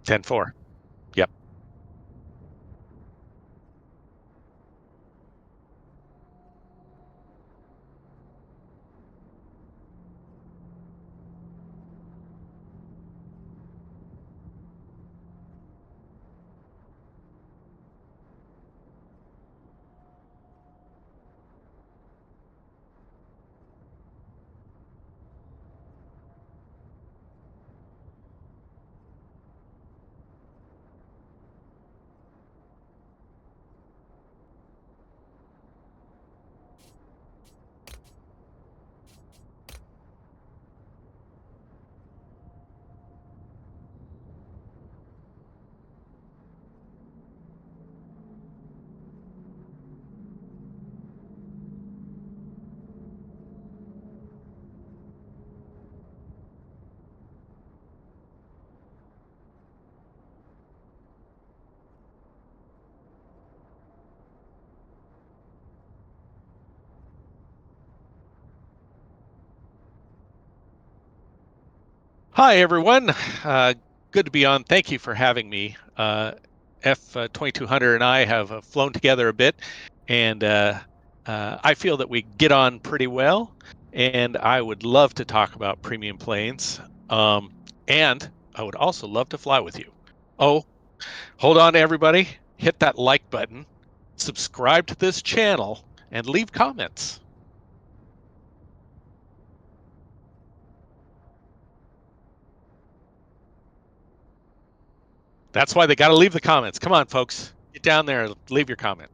10-4. Yep. Hi, everyone. Good to be on. Thank you for having me. F2200 and I have flown together a bit, and I feel that we get on pretty well. And I would love to talk about premium planes. Um, and I would also love to fly with you. Oh, hold on, everybody. Hit that like button, subscribe to this channel, and leave comments. That's why they got to leave the comments. Come on, folks. Get down there, leave your comments.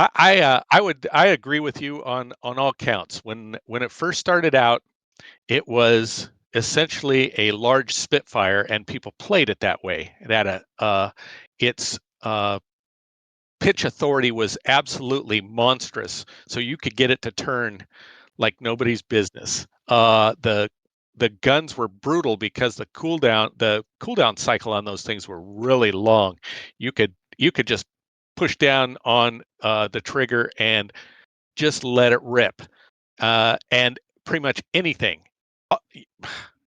I agree with you on all counts. When it first started out, it was essentially a large Spitfire, and people played it that way. That its pitch authority was absolutely monstrous, so you could get it to turn like nobody's business. The guns were brutal because the cooldown cycle on those things were really long. You could just push down on the trigger and just let it rip, and pretty much anything.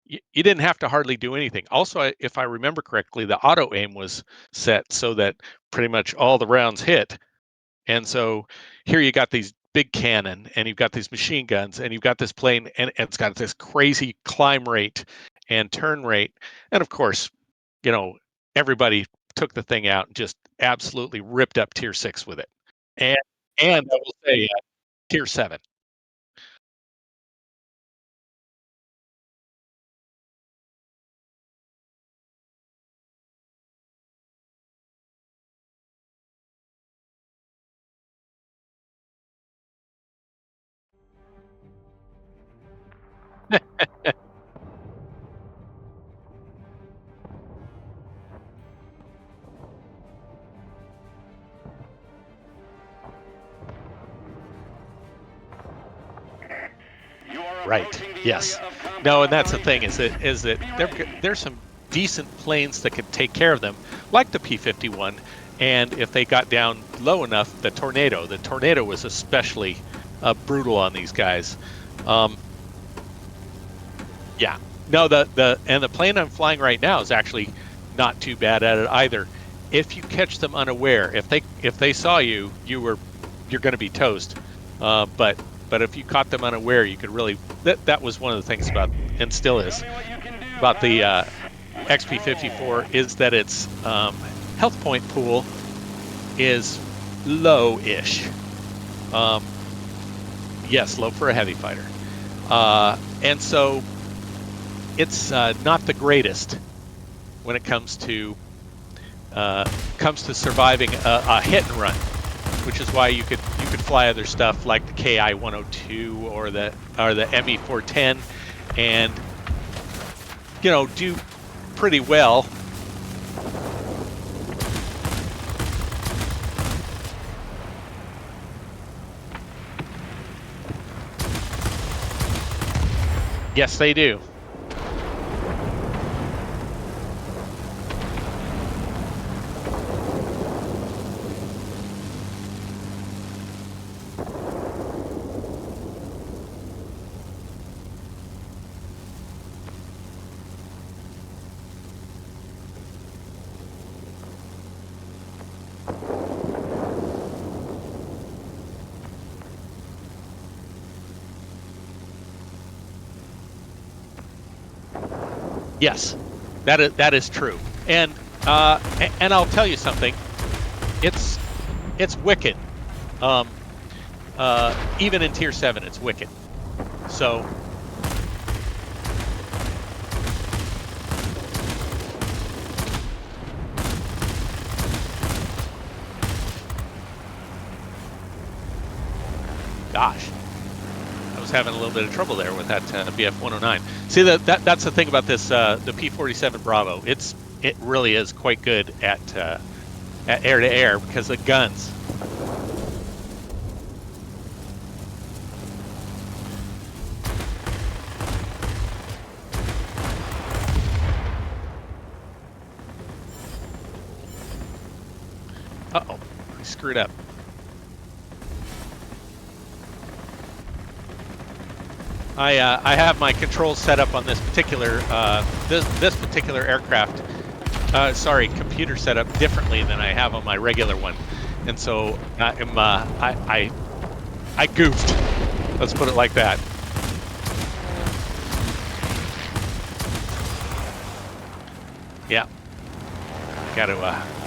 You didn't have to hardly do anything. Also, if I remember correctly, the auto aim was set so that pretty much all the rounds hit. And so here you got these big cannon, and you've got these machine guns, and you've got this plane, and it's got this crazy climb rate and turn rate. And of course, everybody took the thing out and just absolutely ripped up tier 6 with it. And I will say tier 7. Right. Yes. No, and that's the thing is that there's some decent planes that could take care of them, like the P-51. And if they got down low enough, the tornado was especially brutal on these guys. Yeah. No, the plane I'm flying right now is actually not too bad at it either. If you catch them unaware, if they saw you, you're going to be toast. But if you caught them unaware, you could really that was one of the things about, and still is, about the XP-54 is that its health point pool is low-ish. Yes, low for a heavy fighter, and so it's not the greatest when it comes to surviving a hit and run, which is why you could fly other stuff like the KI-102 or the ME-410 and do pretty well. Yes, they do. Yes, that is true, and I'll tell you something. It's wicked. Even in Tier 7, it's wicked. So. Gosh, I was having a little bit of trouble there with that BF 109. See, that's the thing about this the P47 Bravo. It really is quite good at air to air because of guns. Uh-oh, I screwed up. I have my controls set up on this particular this particular aircraft. Computer set up differently than I have on my regular one, and so I goofed. Let's put it like that. Yeah, got to.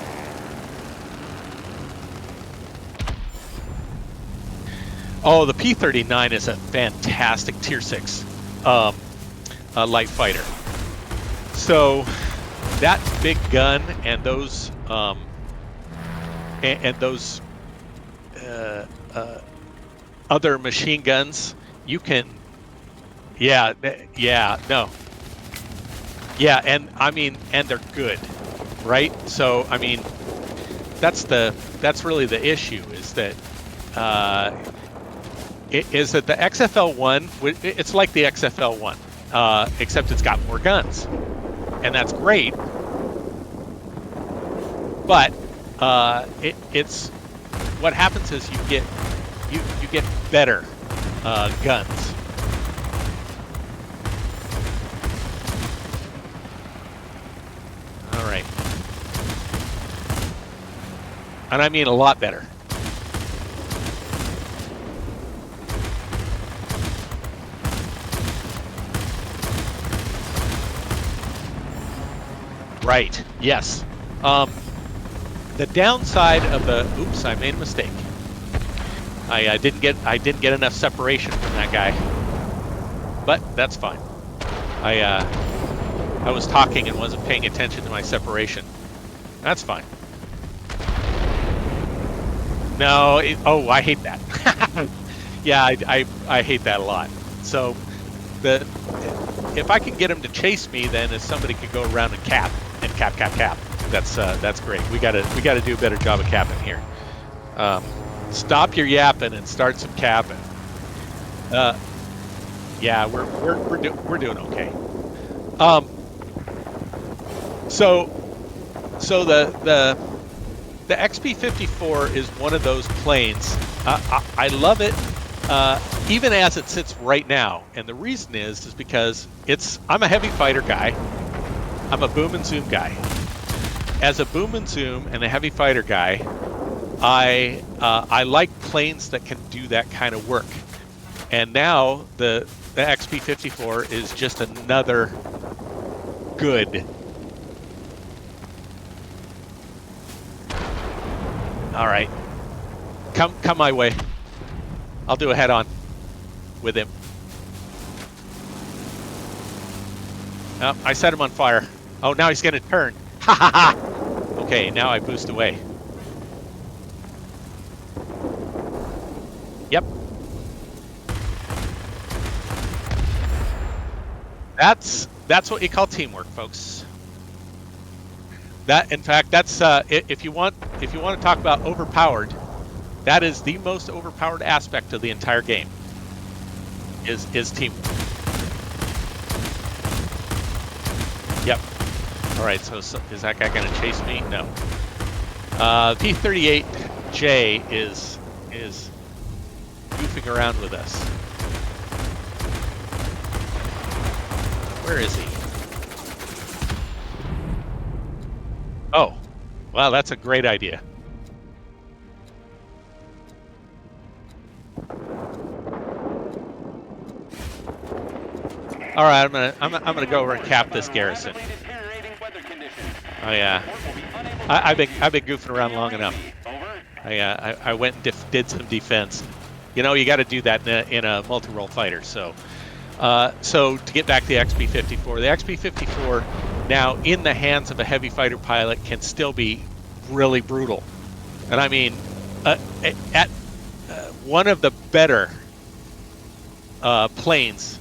Oh, the P-39 is a fantastic Tier 6 light fighter. So that big gun and those other machine guns, you can, yeah, no, yeah, and I mean, and they're good, right? So I mean, that's really the issue, is that. Is that the XFL1, it's like the XFL1, except it's got more guns. And that's great. But it's what happens is you get better guns. All right. And I mean a lot better. Right. Yes. The downside of the oops, I made a mistake. I didn't get enough separation from that guy, but that's fine. I was talking and wasn't paying attention to my separation. That's fine. No. Oh, I hate that. Yeah, I hate that a lot. So if I can get him to chase me, then if somebody could go around and cap. That's great. We gotta do a better job of capping here. Stop your yapping and start some capping. Yeah, we're doing okay. So the XP-54 is one of those planes. I love it, even as it sits right now, and the reason is because I'm a heavy fighter guy. I'm a boom and zoom guy. As a boom and zoom and a heavy fighter guy, I like planes that can do that kind of work. And now the XP-54 is just another good. All right, come my way. I'll do a head-on with him. Oh, I set him on fire. Oh, now he's gonna turn. Ha ha ha! Okay, now I boost away. Yep. That's what you call teamwork, folks. In fact, that's if you want to talk about overpowered, that is the most overpowered aspect of the entire game. Is teamwork. Yep. All right. So is that guy going to chase me? No. P-38J is goofing around with us. Where is he? Oh, wow, that's a great idea. All right, I'm gonna go over and cap this garrison. Oh yeah, I've been goofing around long enough. I went and did some defense. You know, you got to do that in a multi-role fighter. So to get back to the XP-54, the XP-54 now in the hands of a heavy fighter pilot can still be really brutal. And I mean, at one of the better planes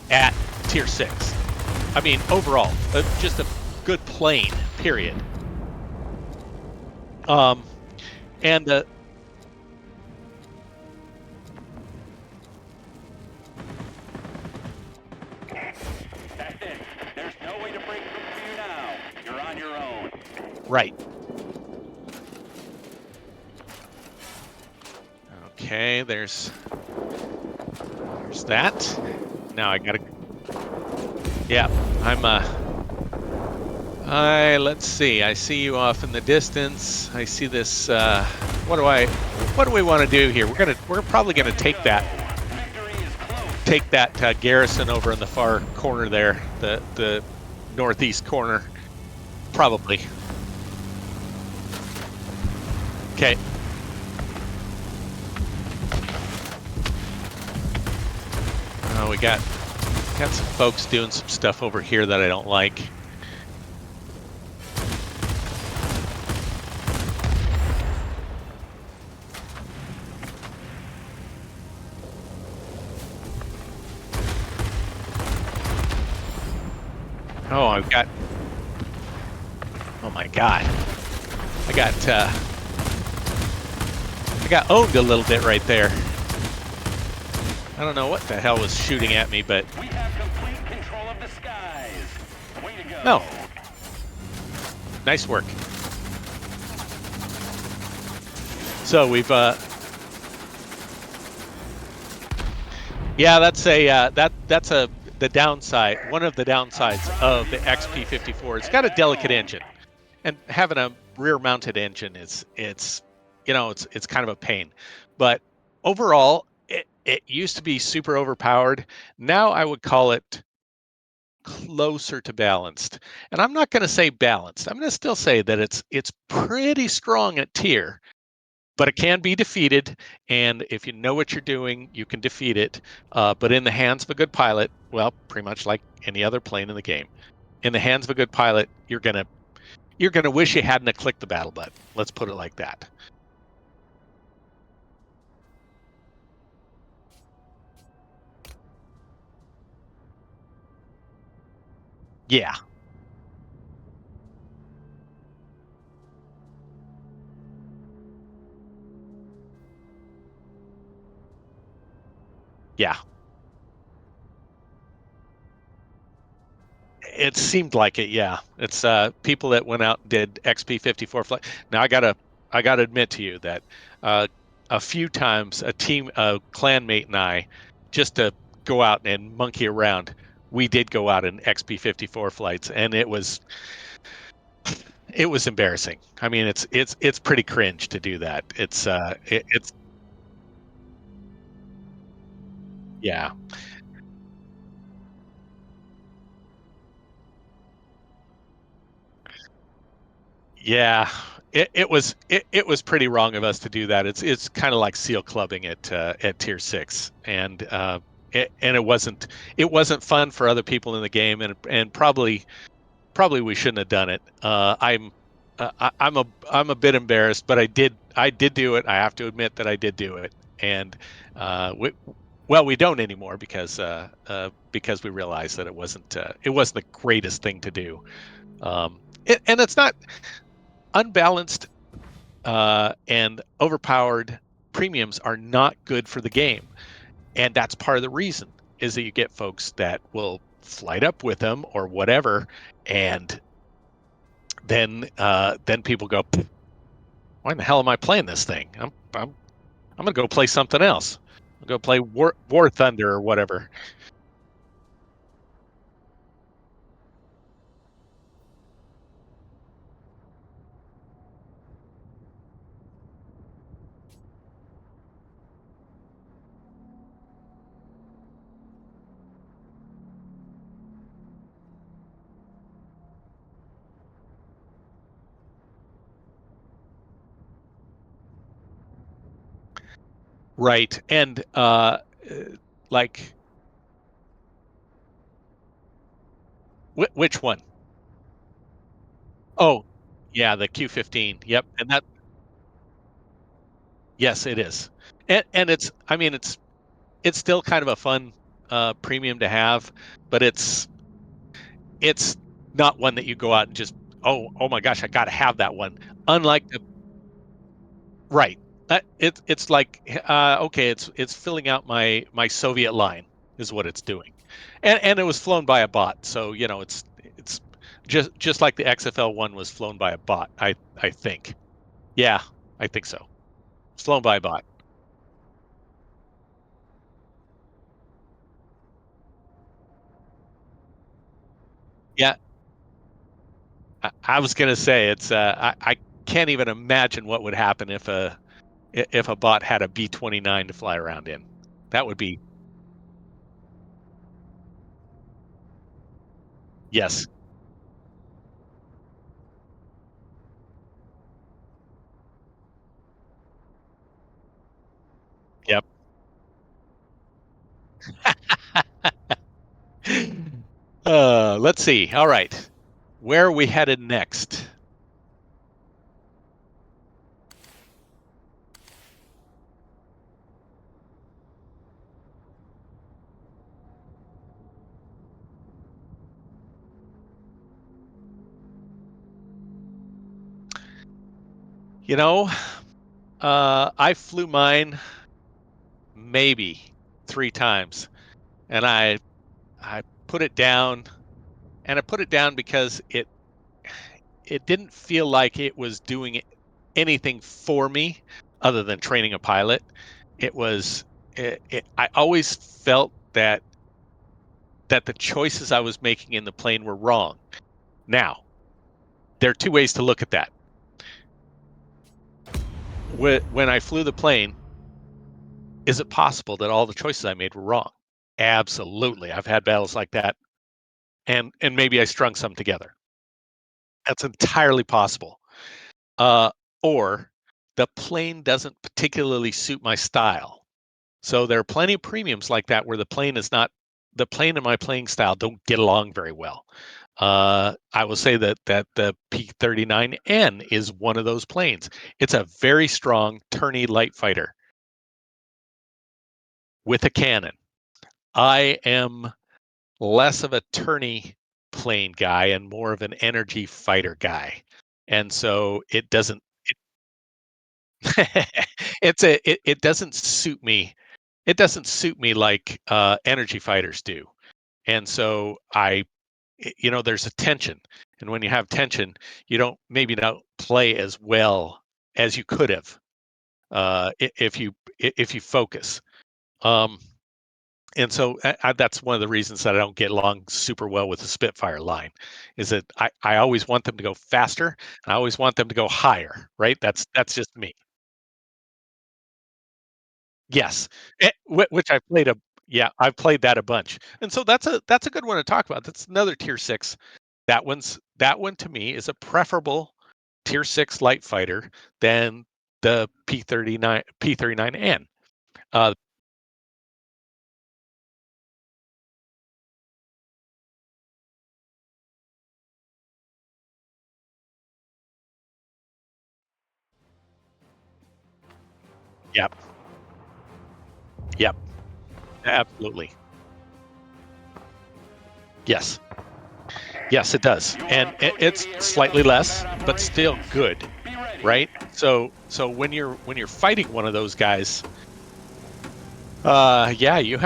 at Tier 6. I mean, overall, just a good plane, period. And that's it. There's no way to break through for you now. You're on your own. Right. Okay, there's that. Now I gotta. Yeah, let's see. I see you off in the distance. I see this. What do we want to do here? We're probably gonna take that garrison over in the far corner there, the northeast corner, probably. Okay. Oh, we got some folks doing some stuff over here that I don't like. Oh, oh my God. I got owned a little bit right there. I don't know what the hell was shooting at me, but we have complete control of the skies. Way to go. No. Nice work. So we've yeah, that's the downside. One of the downsides of the XP-54. It's got a delicate engine, and having a rear-mounted engine it's kind of a pain. But overall, it used to be super overpowered. Now I would call it closer to balanced. And I'm not going to say balanced. I'm going to still say that it's pretty strong at tier, but it can be defeated. And if you know what you're doing, you can defeat it. But in the hands of a good pilot, well, pretty much like any other plane in the game, in the hands of a good pilot, you're gonna wish you hadn't clicked the battle button. Let's put it like that. Yeah. Yeah. It seemed like it, yeah. It's people that went out and did XP-54 flight. Now I gotta admit to you that a few times a clanmate and I, just to go out and monkey around, we did go out in XP-54 flights, and it was embarrassing. I mean, it's pretty cringe to do that. It's yeah. Yeah, it was pretty wrong of us to do that. It's kind of like seal clubbing at Tier 6, and it wasn't fun for other people in the game, and probably we shouldn't have done it. I'm a bit embarrassed, but I did do it. I have to admit that I did do it, and we don't anymore because we realized that it wasn't the greatest thing to do. And it's not unbalanced and overpowered premiums are not good for the game, and that's part of the reason is that you get folks that will flight up with them or whatever, and then people go, why in the hell am I playing this thing? I'm gonna go play something else. I'll go play War Thunder or whatever. Right. And like which one? Oh, yeah, the Q15. Yep. And that, yes, it is. And it's, I mean, it's still kind of a fun premium to have, but it's not one that you go out and just, oh my gosh, I got to have that one. Unlike the, right. It's like, okay, it's filling out my Soviet line is what it's doing, and it was flown by a bot, so it's just like the XFL one was flown by a bot. I think, yeah, I think so. It's flown by a bot. Yeah, I was gonna say it's I can't even imagine what would happen if a bot had a B-29 to fly around in. That would be, yes, yep. Let's see. All right. Where are we headed next? You know, I flew mine maybe 3 times, and I put it down, and I put it down because it didn't feel like it was doing anything for me other than training a pilot. It was I always felt that the choices I was making in the plane were wrong. Now, there are two ways to look at that. When I flew the plane, is it possible that all the choices I made were wrong? Absolutely. I've had battles like that, and maybe I strung some together. That's entirely possible. Uh, or the plane doesn't particularly suit my style. So there are plenty of premiums like that where the plane and my playing style don't get along very well. I will say that the P-39N is one of those planes. It's a very strong tourney light fighter with a cannon. I am less of a tourney plane guy and more of an energy fighter guy. And so it doesn't it doesn't suit me. It doesn't suit me like energy fighters do. And so there's a tension. And when you have tension, you don't play as well as you could have if you focus. Um, and so that's one of the reasons that I don't get along super well with the Spitfire line, is that I always want them to go faster. And I always want them to go higher, right? That's just me. Yes, which I played a yeah, I've played that a bunch, and so that's a good one to talk about. That's another tier 6. That one to me is a preferable tier 6 light fighter than the P39N. Uh, yep, yep, absolutely. Yes, yes, it does, and it's slightly less, but still good, right? So when you're fighting one of those guys, yeah, you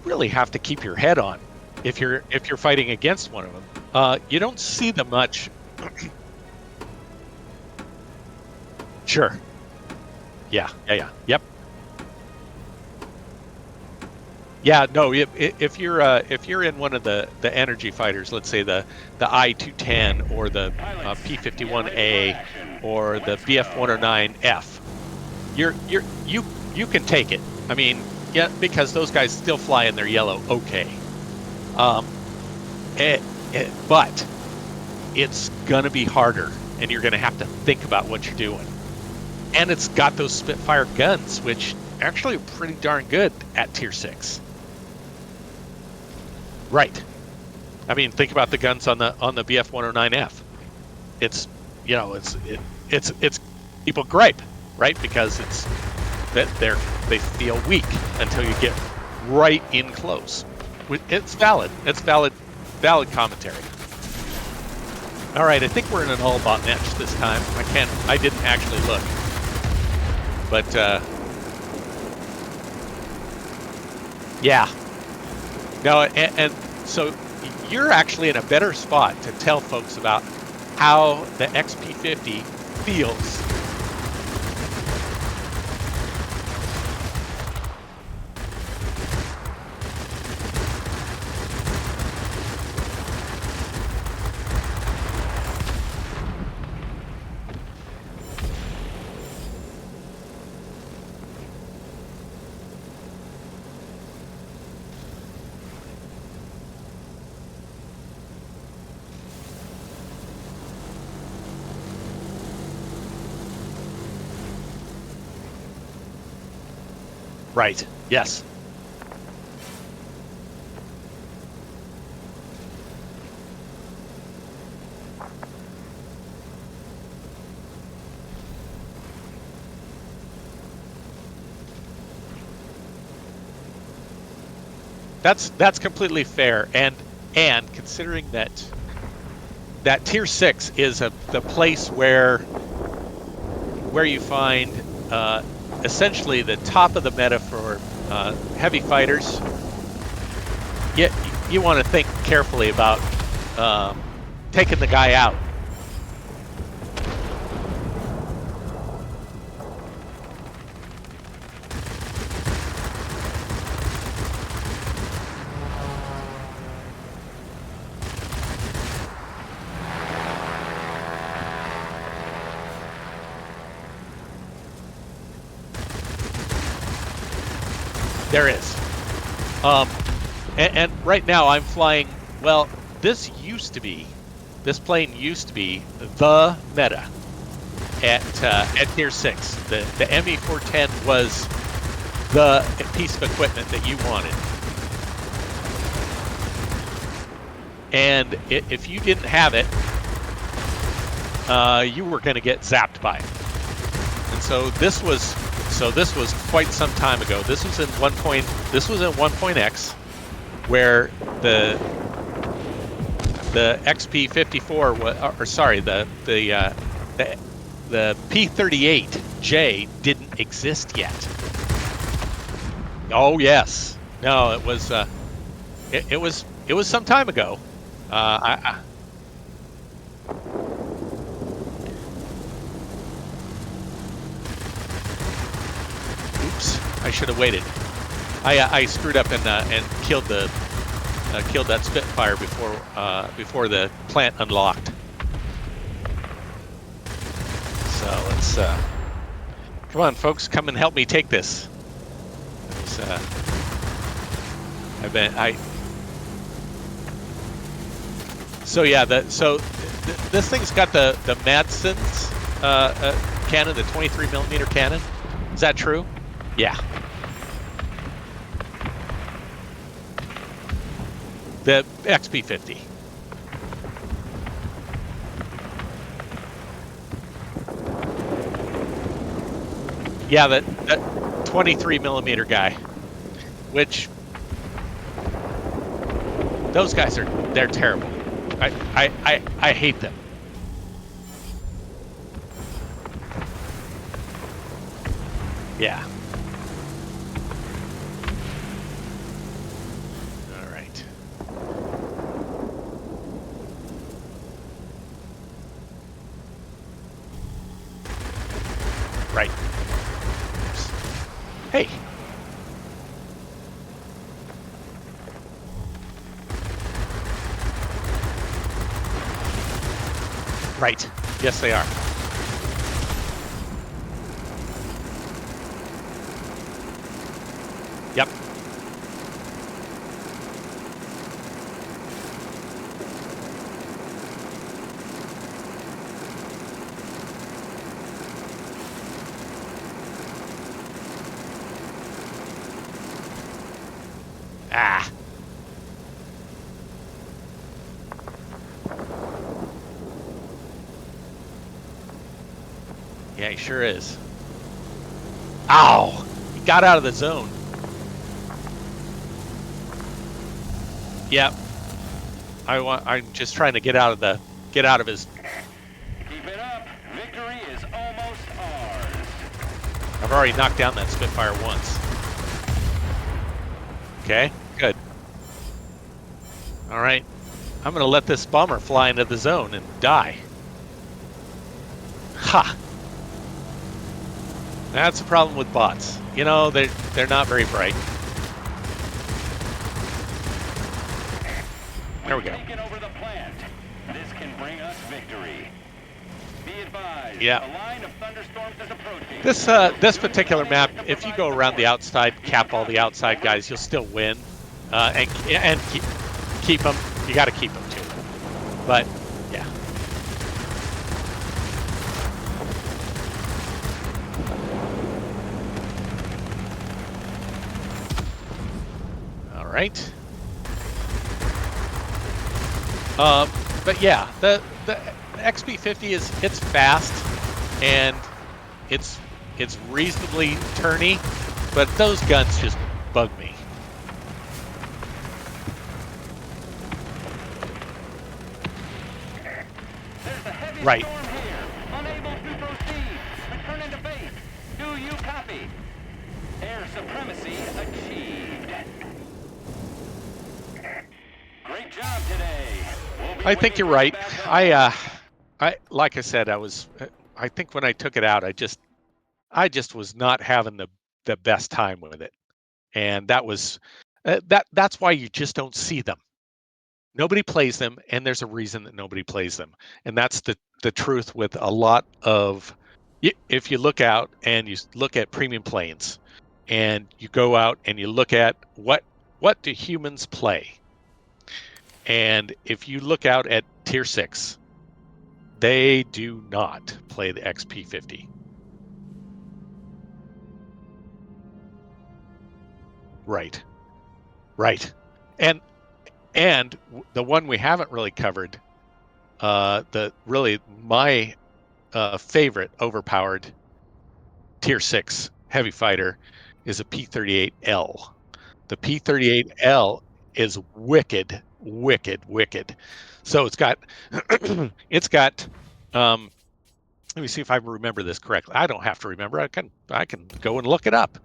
really have to keep your head on. if you're fighting against one of them. You don't see them much. Sure. Yeah. Yeah. Yeah. Yep. Yeah. No. If you're in one of the energy fighters, let's say the I-210 or the P-51A or the BF-109F, you can take it. I mean, yeah, because those guys still fly in their yellow. Okay. Um, but it's gonna be harder, and you're gonna have to think about what you're doing. And it's got those Spitfire guns, which actually are pretty darn good at Tier 6. Right. I mean, think about the guns on the BF-109F. It's it's people gripe, right? Because it's that they feel weak until you get right in close. It's valid. It's valid commentary. All right, I think we're in an all-bot match this time. I didn't actually look. But yeah. No, and so you're actually in a better spot to tell folks about how the XP50 feels. Right. Yes. That's completely fair, and considering that Tier 6 is the place where you find essentially the top of the meta for heavy fighters. You want to think carefully about taking the guy out. There is. And right now I'm flying, well, this plane used to be the meta at Tier 6. The ME-410 was the piece of equipment that you wanted. And if you didn't have it, you were going to get zapped by it. And so this was quite some time ago. This was in 1.x, where the XP54 was, or sorry, the P38J didn't exist yet. Oh yes, no, it was it was some time ago. Oops, I should have waited. I screwed up and killed that Spitfire before the plant unlocked. So let's come on, folks, come and help me take this. So yeah, this thing's got the Madsen's cannon, the 23mm cannon. Is that true? Yeah. The XP50. Yeah, that 23mm guy, which those guys they're terrible. I hate them. Yeah. All right. Right. Yes, they are. Yep. Ah. Yeah, he sure is. Ow! He got out of the zone. Yep. I'm just trying to get out of his. Keep it up. Victory is almost ours. I've already knocked down that Spitfire once. Okay, good. All right. I'm going to let this bomber fly into the zone and die. Ha! That's the problem with bots. You know, they're not very bright. There we go. Taken over the plant. This can bring us victory. Be advised. Yeah. A line of thunderstorms is approaching. This particular map, if you go around the outside, cap all the outside guys, you'll still win. And keep them. You got to keep them too. But yeah. All right. But yeah, the XP50 it's fast and it's reasonably turny, but those guns just bug me. There's a heavy Right. storm here. Unable to proceed. Return into base. Do you copy? Air supremacy achieved. Great job today. We'll I think you're right. I like I said, I think when I took it out, I just was not having the best time with it, and that was that's why you just don't see them. Nobody plays them, and there's a reason that nobody plays them, and that's the truth with a lot of. If you look out and you look at premium planes, and you go out and you look at what do humans play, and if you look out at tier 6, they do not play the XP50. Right. Right. And the one we haven't really covered, the really my favorite overpowered tier 6 heavy fighter is a P-38L. The P-38L is wicked, wicked, wicked. So it's got it's got let me see if I remember this correctly. I don't have to remember. I can go and look it up.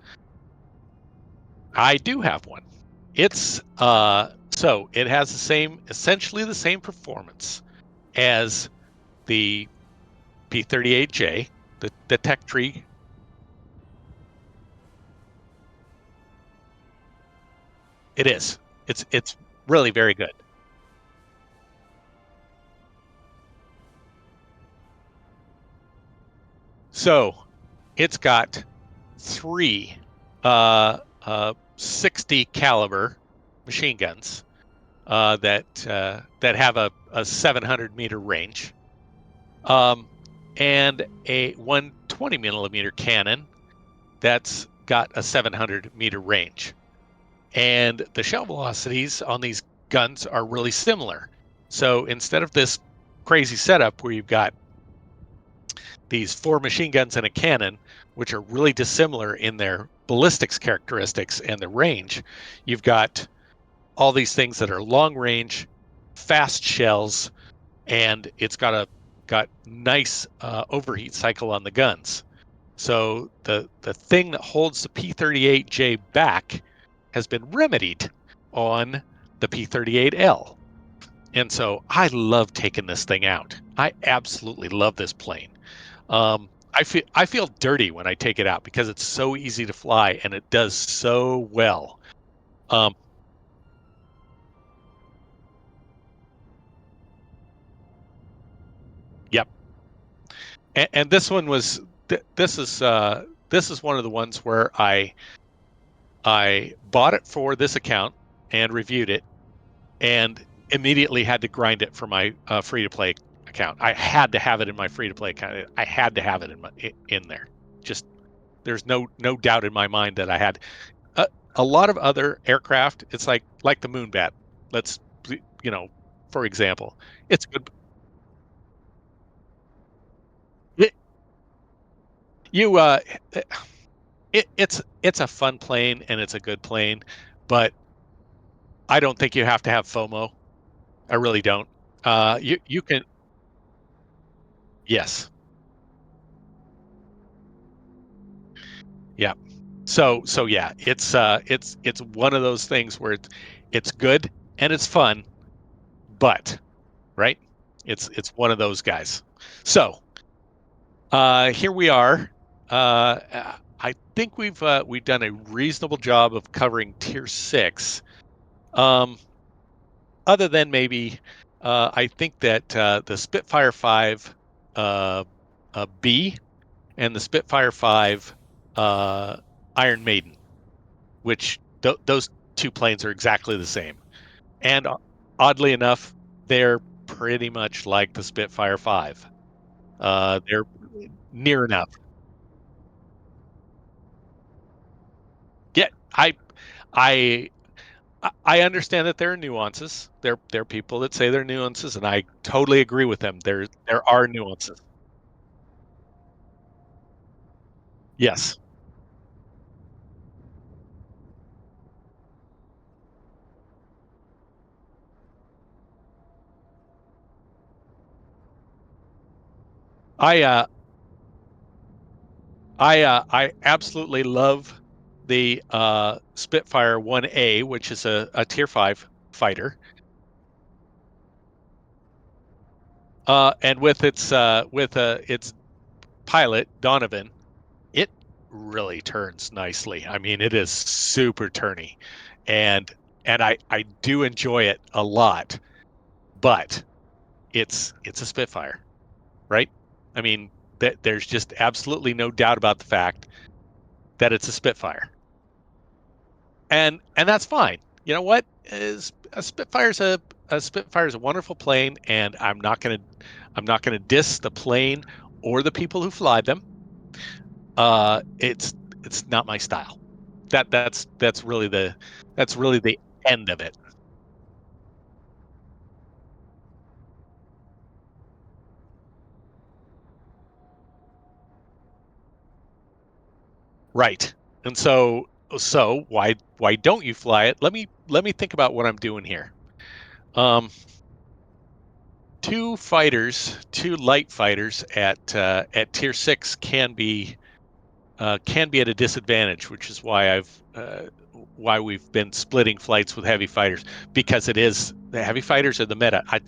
I do have one. It's so it has essentially the same performance as the P-38J, the tech tree. It is. It's really very good. So it's got three 60 caliber machine guns that have a 700-meter range, and a 120-millimeter cannon that's got a 700-meter range. And the shell velocities on these guns are really similar. So instead of this crazy setup where you've got these 4 machine guns and a cannon, which are really dissimilar in their ballistics characteristics and the range, you've got all these things that are long range, fast shells, and it's got nice overheat cycle on the guns. So the thing that holds the P-38J back has been remedied on the P-38L. And so I love taking this thing out. I absolutely love this plane. I feel dirty when I take it out because it's so easy to fly and it does so well. Um, yep. and this one was this is one of the ones where I bought it for this account and reviewed it and immediately had to grind it for my free to play account. I had to have it in my free to play account. I had to have it in there. Just there's no doubt in my mind that I had a, a lot of other aircraft. It's like the Moonbat. Let's you know, for example, it's good. It, you it's a fun plane and it's a good plane, but I don't think you have to have FOMO. I really don't. You can yes, yeah. So yeah, it's one of those things where it's good and it's fun, but right, it's one of those guys. So here we are. I think we've done a reasonable job of covering tier six. Um, other than maybe, I think that the Spitfire 5 uh, B and the Spitfire 5 uh, Iron Maiden, which those two planes are exactly the same. And oddly enough, they're pretty much like the Spitfire 5. They're near enough. Yeah, I I understand that there are nuances. There are people that say there are nuances, and I totally agree with them. There are nuances. Yes. I I absolutely love the Spitfire 1A, which is a tier 5 fighter. And with its pilot Donovan, it really turns nicely. I mean, it is super turny, and I do enjoy it a lot. But it's a Spitfire, right? I mean, there's just absolutely no doubt about the fact that it's a Spitfire, and that's fine. You know what? Is a Spitfire's a wonderful plane, and I'm not gonna diss the plane or the people who fly them. It's not my style. That's really the end of it. Right. And so why don't you fly it? Let me think about what I'm doing here. Um, two light fighters at tier six can be at a disadvantage, which is why we've been splitting flights with heavy fighters because it is the heavy fighters are the meta. I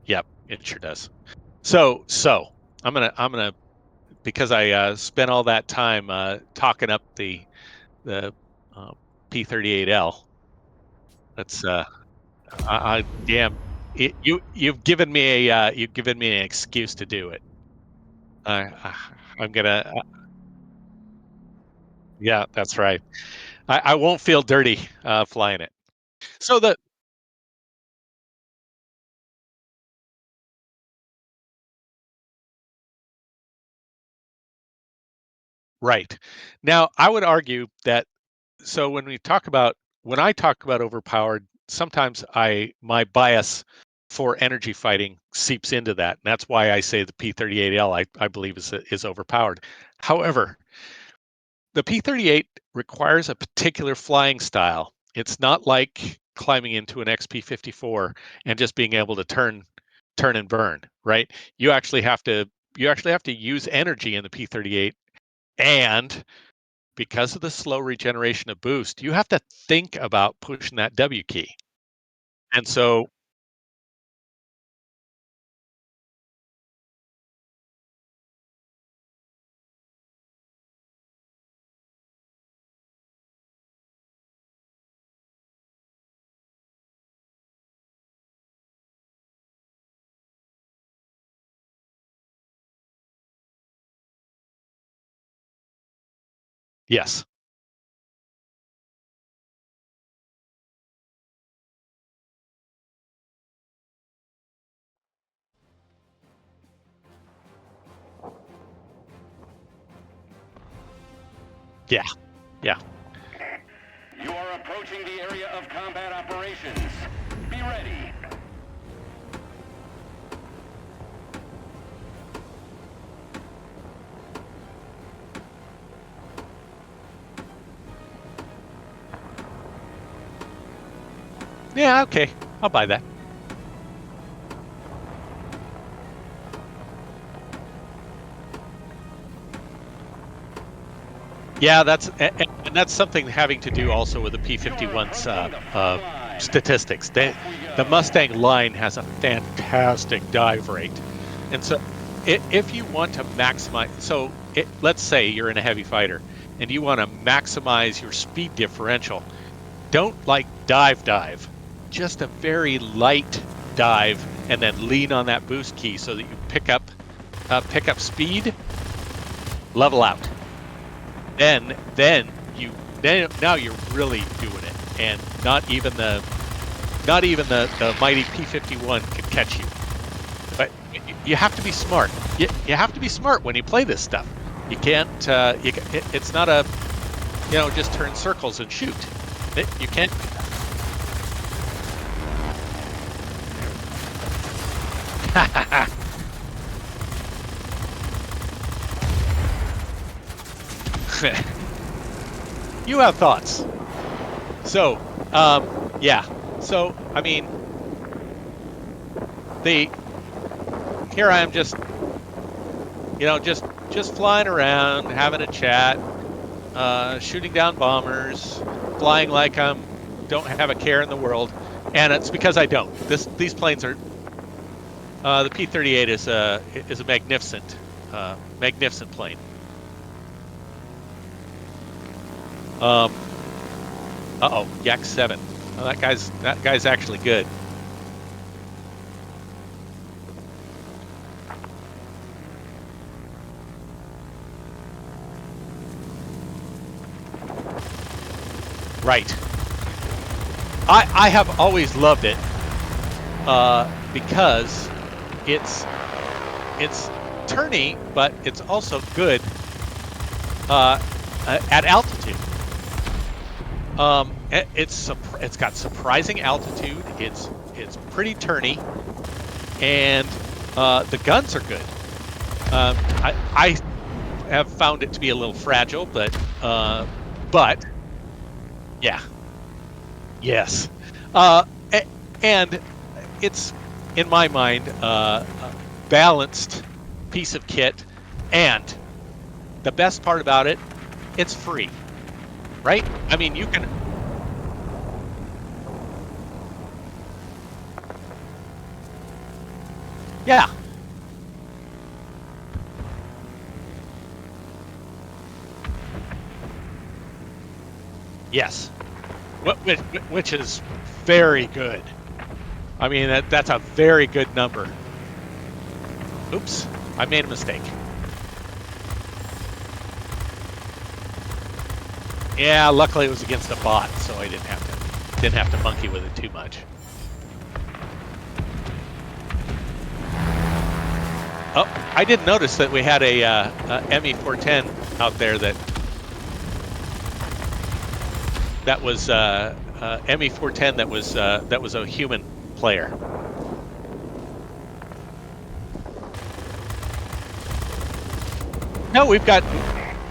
yep, it sure does. So I'm gonna because I spent all that time talking up the uh, P38L. That's damn you've given me you've given me an excuse to do it. I I'm gonna yeah, that's right. I won't feel dirty flying it. So the right now, I would argue that so when I talk about overpowered, sometimes I my bias for energy fighting seeps into that. And that's why I say the P38L I believe is overpowered. However, the P38 requires a particular flying style. It's not like climbing into an XP54 and just being able to turn and burn, right? You actually have to you actually have to use energy in the P38 and because of the slow regeneration of boost, you have to think about pushing that W key. And so Yes. Yeah. Yeah. You are approaching the area of combat operations. Be ready. Yeah. Okay. I'll buy that. Yeah, and that's something having to do also with the P-51's statistics. The Mustang line has a fantastic dive rate, and so if you want to maximize, let's say you're in a heavy fighter and you want to maximize your speed differential, don't like dive, just a very light dive, and then lean on that boost key so that you pick up speed, level out. Then now you're really doing it, and not even the mighty P-51 can catch you. But you have to be smart. You have to be smart when you play this stuff. You can't. It's not a just turn circles and shoot. You can't. You have thoughts. So, yeah. So, I mean, here I am just flying around, having a chat, shooting down bombers, flying like don't have a care in the world, and it's because I don't. These planes are. The P-38 is a magnificent plane. Uh-oh, Yak 7. Oh, that guy's actually good. Right. I have always loved it because it's turny, but it's also good at altitude. It's got surprising altitude. It's pretty turny, and the guns are good. I have found it to be a little fragile, but yeah, yes, and it's in my mind a balanced piece of kit, and the best part about it, it's free. Right? I mean, you can. Yeah. Yes. Which is very good. I mean, that's a very good number. Oops, I made a mistake. Yeah, luckily it was against a bot, so I didn't have to monkey with it too much. Oh, I didn't notice that we had a ME-410 out there that was ME-410 that was a human player. No, we've got.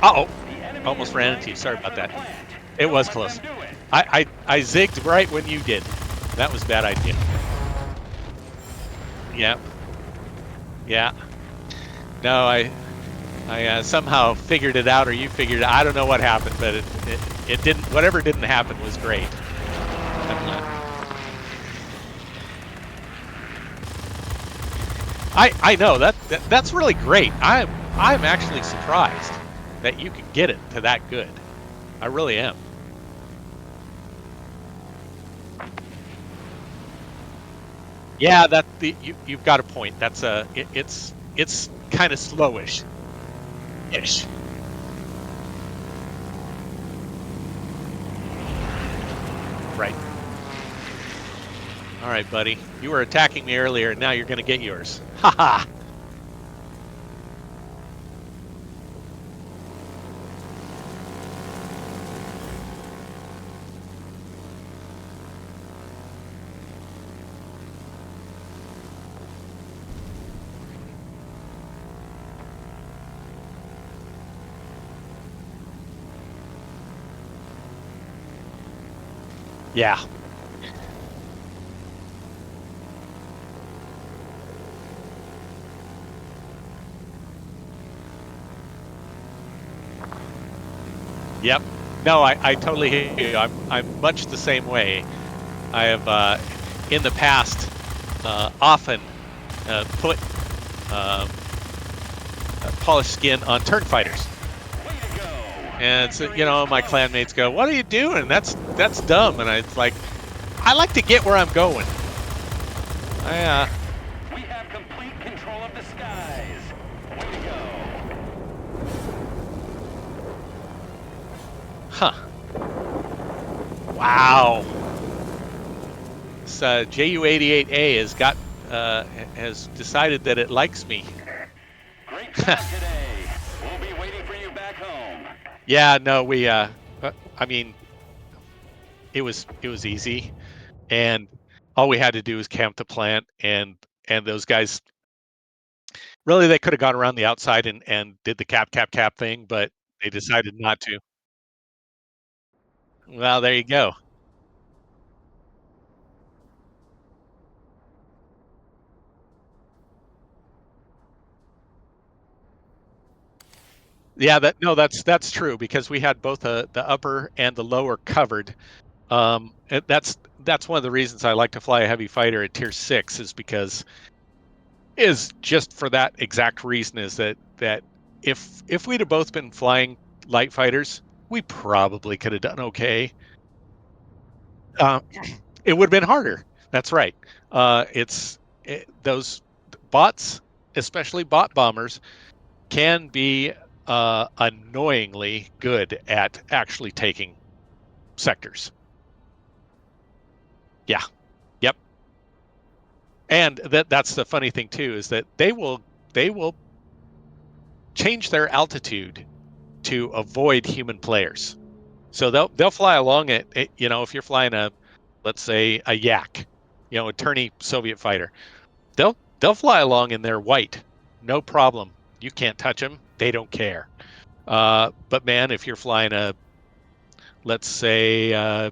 Uh-oh. Almost ran into you. Sorry about that. It was close. I zigged right when you did. That was a bad idea. Yep. Yeah. No, I somehow figured it out, or you figured it out. I don't know what happened, but it didn't. Whatever didn't happen was great. I know that's really great. I'm actually surprised that you can get it to that good. I really am. Yeah, you've got a point. That's it's kind of slowish. Ish. Right. All right, buddy. You were attacking me earlier. Now you're going to get yours. Ha ha. Yeah. Yep. No, I totally hear you. I'm much the same way. I have in the past often put um, polished skin on turn fighters, Way to go. and so, Victory is my close. clanmates go, "What are you doing? That's dumb." And it's like, I like to get where I'm going. I We have complete control of the skies. Way to go. huh. Wow. This JU-88A has decided that it likes me. Great job today. We'll be waiting for you back home. Yeah, no, we I mean, it was easy, and all we had to do was camp the plant, and those guys really, they could have gone around the outside and did the cap thing, but they decided not to. Well, there you go. Yeah, that's true because we had both the upper and the lower covered. That's one of the reasons I like to fly a heavy fighter at tier 6 is just for that exact reason, is that if we'd have both been flying light fighters, we probably could have done okay. Uh, it would have been harder. That's right. Those bots, especially bot bombers, can be annoyingly good at actually taking sectors. Yeah. Yep. And that's the funny thing too, is that they will change their altitude to avoid human players. So they'll fly along if you're flying let's say a Yak, a tourney Soviet fighter, they'll fly along in their white, no problem. You can't touch them. They don't care. But man, if you're flying let's say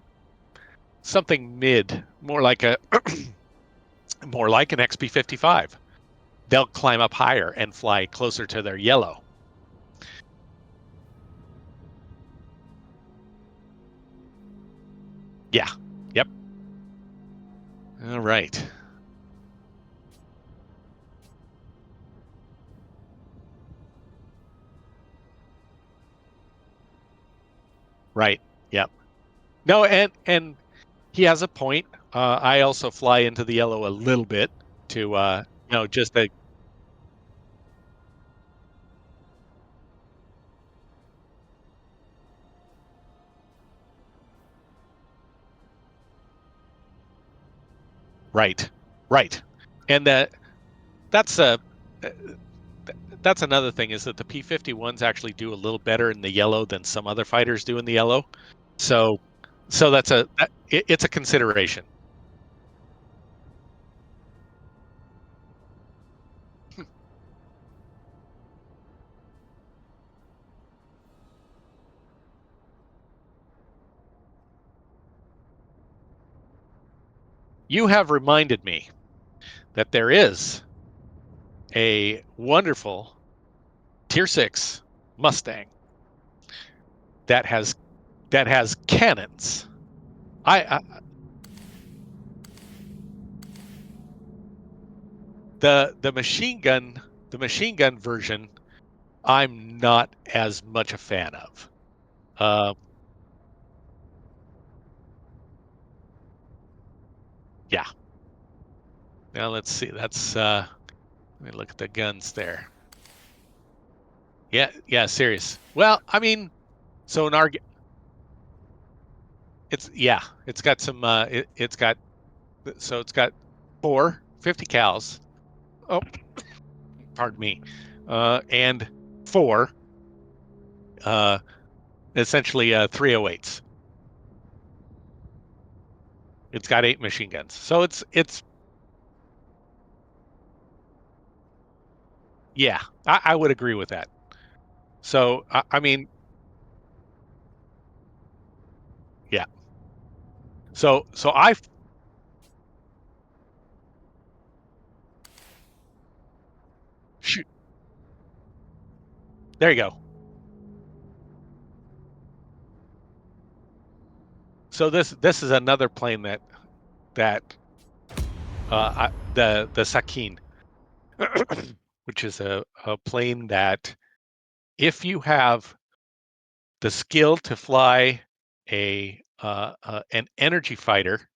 something mid, more like an XP-55, they'll climb up higher and fly closer to their yellow. Yeah. Yep. All right. Right. Yep. No, and he has a point. I also fly into the yellow a little bit to just a right. Right. And that's a uh, that's another thing, is that the P-51s actually do a little better in the yellow than some other fighters do in the yellow. So it's a consideration. You have reminded me that there is a wonderful Tier 6 Mustang that has cannons. I the machine gun version, I'm not as much a fan of. Uh, yeah. Now let's see. Let me look at the guns there. Yeah, yeah, serious. Well, I mean, so an arg It's got some. It's got so it's got 4 50 cals. Oh, pardon me. And four, uh, essentially 308s. It's got 8 machine guns. So it's yeah. I would agree with that. So I mean, yeah. So I shoot. There you go. So this is another plane that the Sakin, which is a plane that if you have the skill to fly an energy fighter,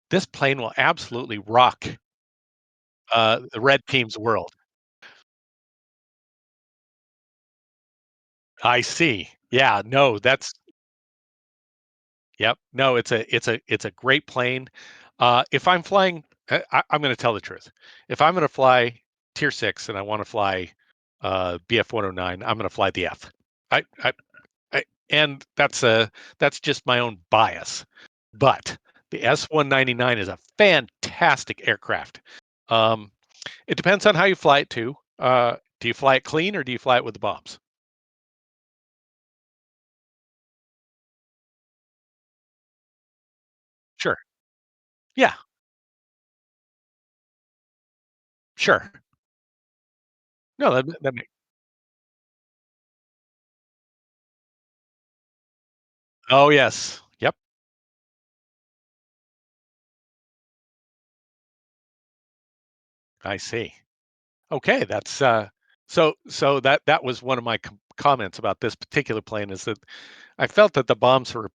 this plane will absolutely rock the red team's world. I see. Yeah, no, that's yep. No, it's a great plane. If I'm flying, I'm going to tell the truth. If I'm going to fly Tier 6 and I want to fly BF 109, I'm going to fly the F. I, I, and that's just my own bias. But the S-199 is a fantastic aircraft. Um, it depends on how you fly it too. Do you fly it clean or do you fly it with the bombs? Sure. Yeah. Sure. No, that makes. Oh yes. Yep. I see. Okay, that's so that was one of my comments about this particular plane is that I felt that the bombs were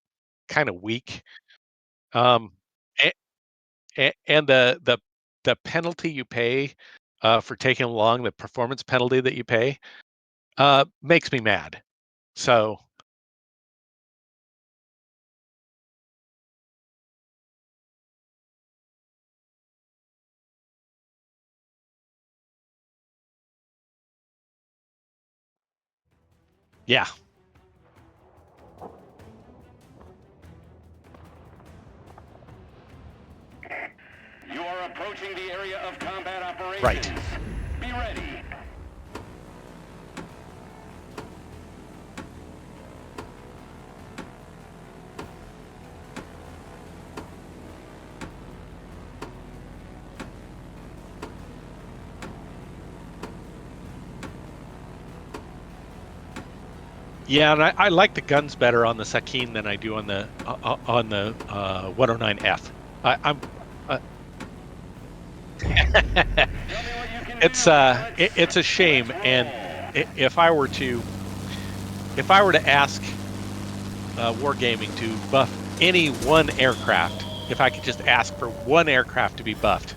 kind of weak. Um, and the penalty you pay for taking along the performance penalty that you pay makes me mad. So yeah, You are approaching the area of combat right. operations. Be ready. Yeah, and I like the guns better on the Sakin than I do on the 109F. I'm uh, Tell me what you can it's do, pilots. it's a shame, Let's and roll. if I were to ask Wargaming to buff any one aircraft, if I could just ask for one aircraft to be buffed,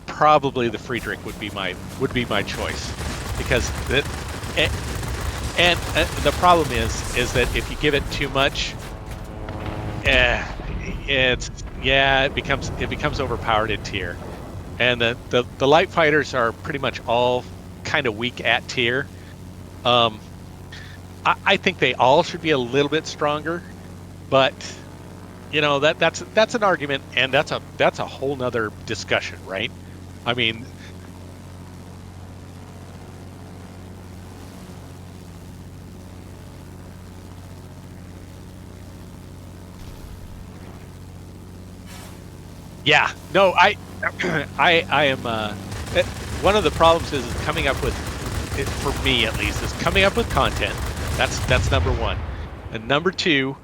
probably the Friedrich would be my choice because and, the problem is that if you give it too much, eh, it's yeah it becomes overpowered in tier, and the light fighters are pretty much all kind of weak at tier. Um, I think they all should be a little bit stronger, but that's an argument, and that's a whole nother discussion, right? I mean, yeah, no, I am. One of the problems is coming up with, for me at least, is coming up with content. That's number one, and number two,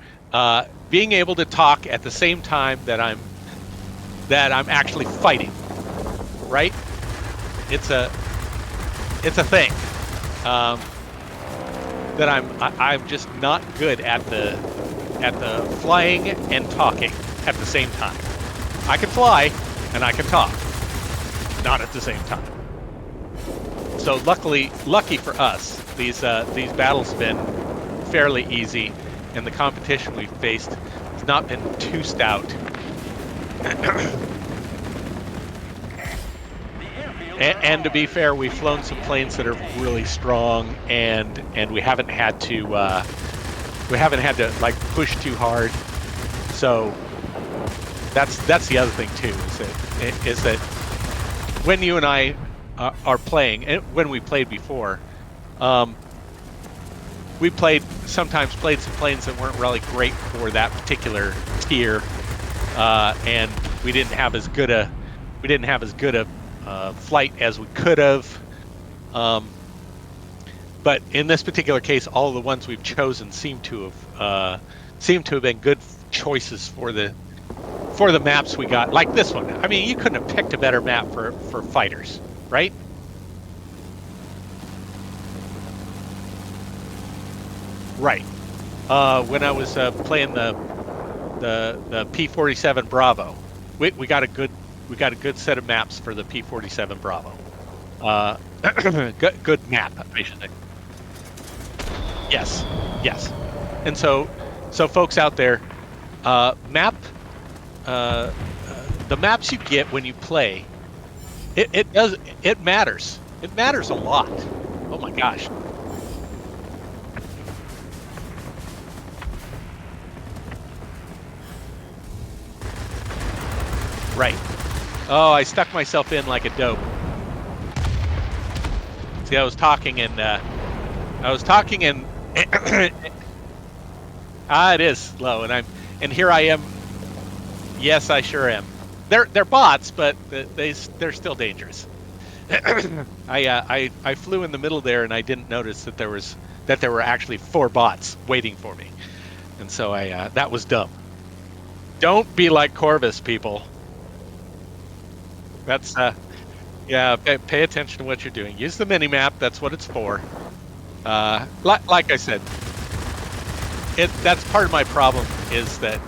being able to talk at the same time that I'm actually fighting. Right? It's a it's a thing um, that I'm just not good at the flying and talking at the same time. I can fly and I can talk, not at the same time. So lucky for us, these battles have been fairly easy, and the competition we've faced has not been too stout. And to be fair, we've flown some planes that are really strong, and we haven't had to like push too hard. So that's the other thing too, is that when you and I are playing, and when we played before, we sometimes played some planes that weren't really great for that particular tier, and we didn't have as good a flight as we could have. But in this particular case, all of the ones we've chosen seem to have been good choices for the maps we got. Like this one. I mean, you couldn't have picked a better map for fighters, right? Right. When I was playing the P-47 Bravo, we got a good set of maps for the P-47 Bravo. Good map, I should say. Yes. And so folks out there, the maps you get when you play, it matters. It matters a lot. Oh my gosh. Right. Oh, I stuck myself in like a dope. See, I was talking and it is slow, and here I am. Yes, I sure am. They're bots, but they're still dangerous. I flew in the middle there, and I didn't notice that there were actually 4 bots waiting for me, and so that was dumb. Don't be like Corvus, people. That's yeah. Pay attention to what you're doing. Use the mini map. That's what it's for. Like I said, that's part of my problem is that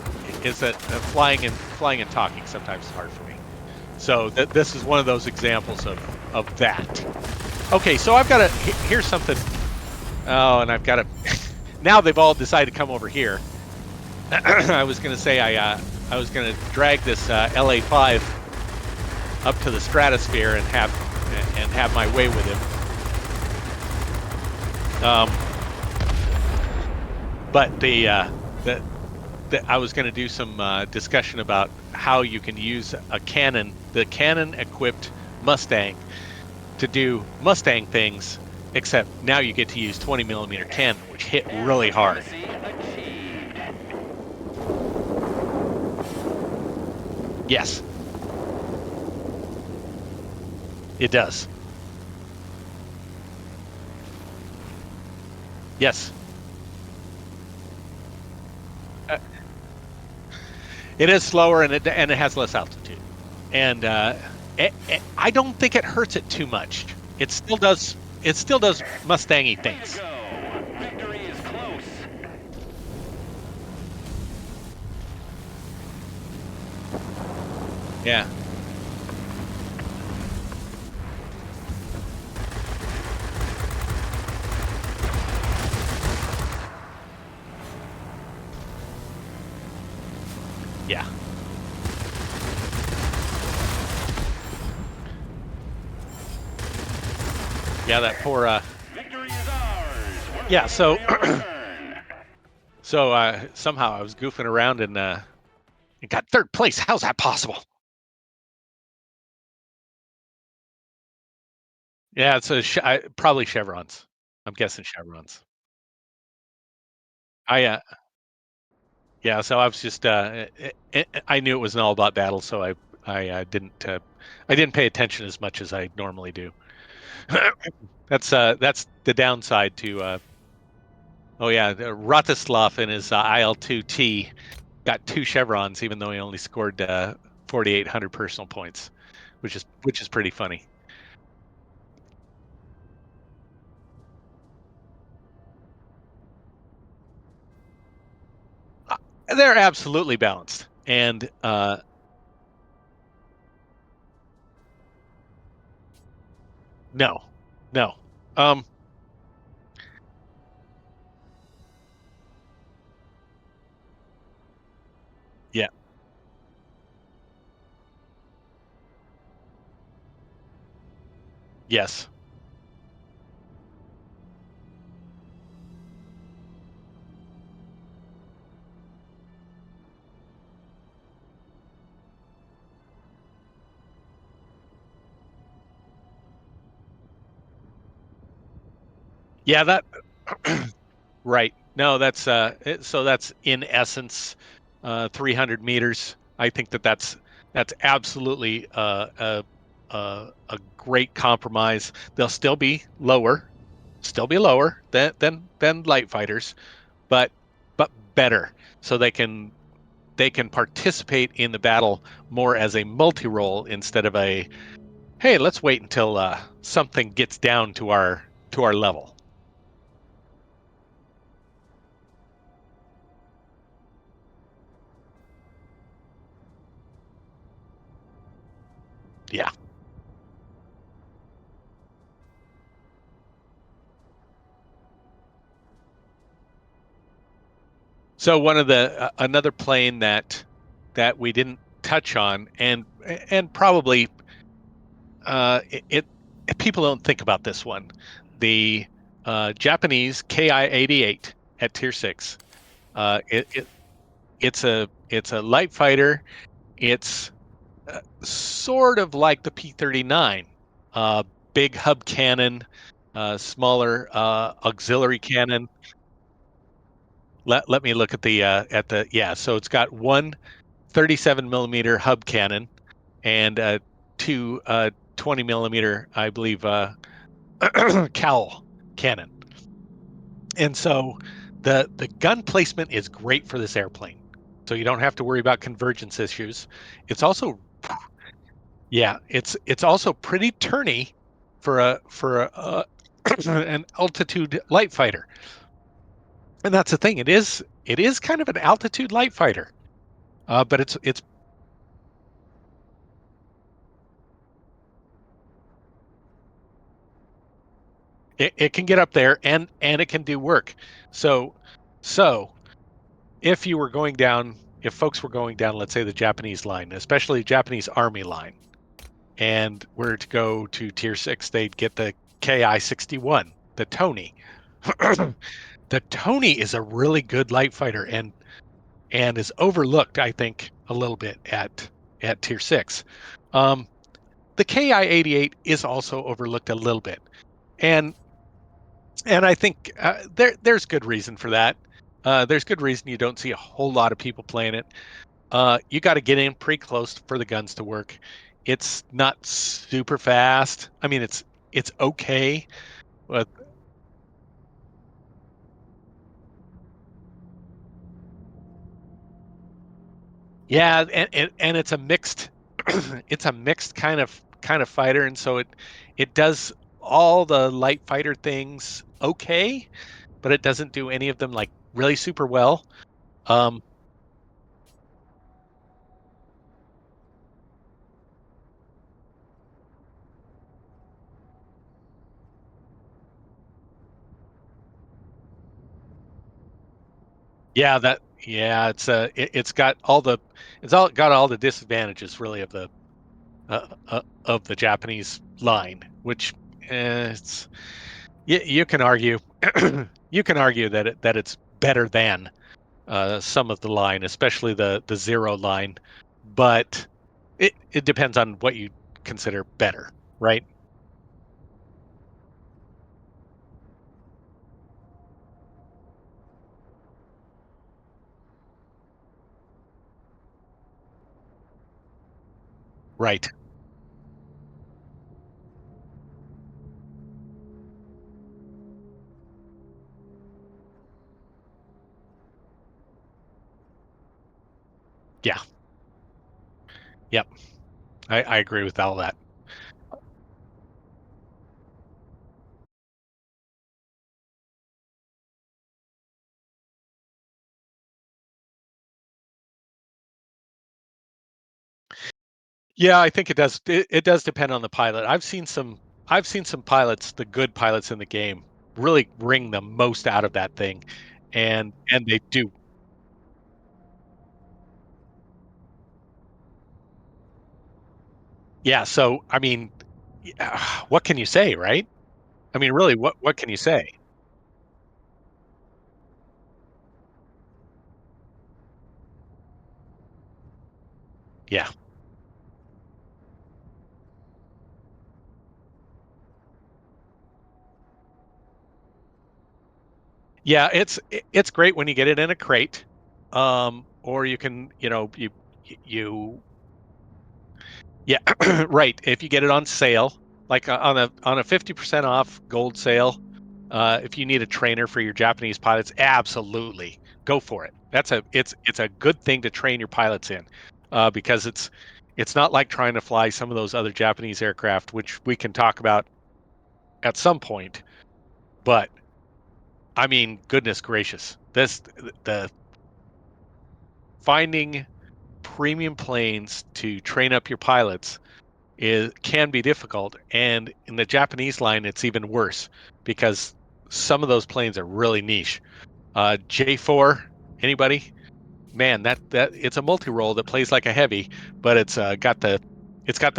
flying and talking sometimes is hard for me. So this is one of those examples of that. Okay, so I've got to here's something. Oh, and I've got to. Now they've all decided to come over here. I was going to say I was going to drag this LA5 up to the stratosphere and have my way with him. But I was going to do some discussion about how you can use the cannon-equipped Mustang, to do Mustang things, except now you get to use 20mm cannon, which hit really hard. Yes. It does. Yes. It is slower, and it has less altitude, and I don't think it hurts it too much. It still does Mustangy things. Victory is close. Yeah. Yeah. Yeah, that poor Victory is ours. yeah, so somehow I was goofing around and got 3rd place. How's that possible? Yeah, it's probably chevrons. I'm guessing chevrons. I yeah, so I was just I knew it was an all about battle, so I didn't pay attention as much as I normally do. That's the downside to oh yeah, Ratislav in his IL-2T got 2 chevrons, even though he only scored 4,800 personal points, which is pretty funny. They're absolutely balanced, and no, no. Um, Yes. Yeah, that right. No, so that's in essence 300 meters. I think that's absolutely a great compromise. They'll still be lower than light fighters, but but better. So they can participate in the battle more as a multi-role instead of a hey, let's wait until something gets down to our level. Yeah. So one of the another plane that we didn't touch on, and probably people don't think about this one, the Japanese Ki-88 at Tier 6. It's a light fighter. It's sort of like the P-39, uh, big hub cannon, smaller auxiliary cannon. Let me look at the yeah. So it's got one 37 millimeter hub cannon and two 20 millimeter, I believe, cowl cannon. And so the gun placement is great for this airplane. So you don't have to worry about convergence issues. It's also yeah, it's also pretty turny for an altitude light fighter. And that's the thing. It is kind of an altitude light fighter. But it's it can get up there and it can do work. So so if you were going down, if folks were going down, let's say the Japanese line, especially the Japanese Army line, and were to go to Tier 6, they'd get the Ki-61, the Tony. The Tony is a really good light fighter and is overlooked, I think, a little bit at Tier 6. Um, the Ki-88 is also overlooked a little bit, and I think there's good reason for that. There's good reason you don't see a whole lot of people playing it. You got to get in pretty close for the guns to work. It's not super fast. I mean, it's okay, but yeah, and it's a mixed it's a mixed kind of fighter, and so it does all the light fighter things okay, but it doesn't do any of them like really super well. Um, yeah, it's got all the disadvantages really of the Japanese line, which it's you can argue you can argue that it's better than some of the line, especially the zero line, but it depends on what you consider better, right? Right. Yeah. Yep. I agree with all that. Yeah, I think it does. It does depend on the pilot. I've seen some pilots, the good pilots in the game, really wring the most out of that thing, and they do. Yeah. So I mean, Yeah, what can you say, right? I mean, really, what can you say? Yeah. Yeah, it's great when you get it in a crate, or you can, you yeah, right. If you get it on sale, like on a 50% off gold sale, if you need a trainer for your Japanese pilots, absolutely go for it. It's a good thing to train your pilots in, because it's not like trying to fly some of those other Japanese aircraft, which we can talk about at some point. But I mean, goodness gracious, the finding premium planes to train up your pilots is can be difficult, and in the Japanese line it's even worse because some of those planes are really niche. J4, anybody? Man, that it's a multi-role that plays like a heavy, but it's got the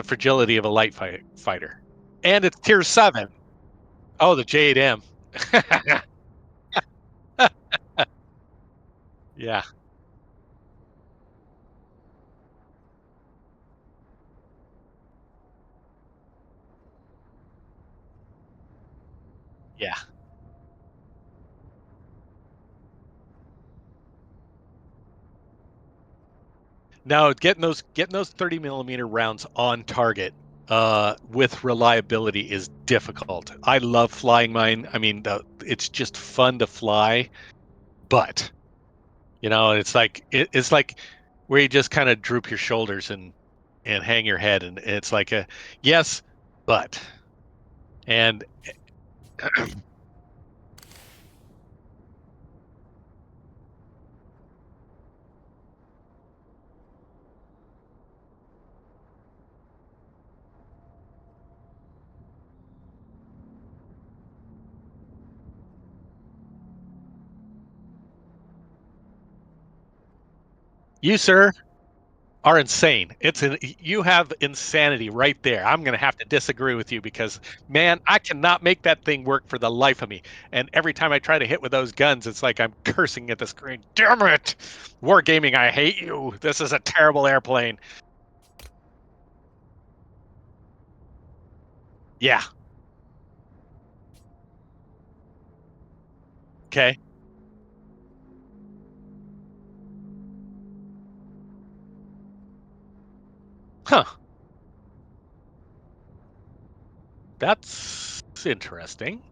fragility of a fighter, and it's tier 7. Oh, the J8M. Yeah, yeah. Now, getting those 30 millimeter rounds on target with reliability is difficult. I love flying mine. I mean, it's just fun to fly, but it's like where you just kind of droop your shoulders and hang your head, and it's like a yes, but and you, sir, are insane. You have insanity right there. I'm going to have to disagree with you because, man, I cannot make that thing work for the life of me. And every time I try to hit with those guns, it's like I'm cursing at the screen. Damn it! Wargaming, I hate you. This is a terrible airplane. Yeah. Okay. Huh. That's interesting.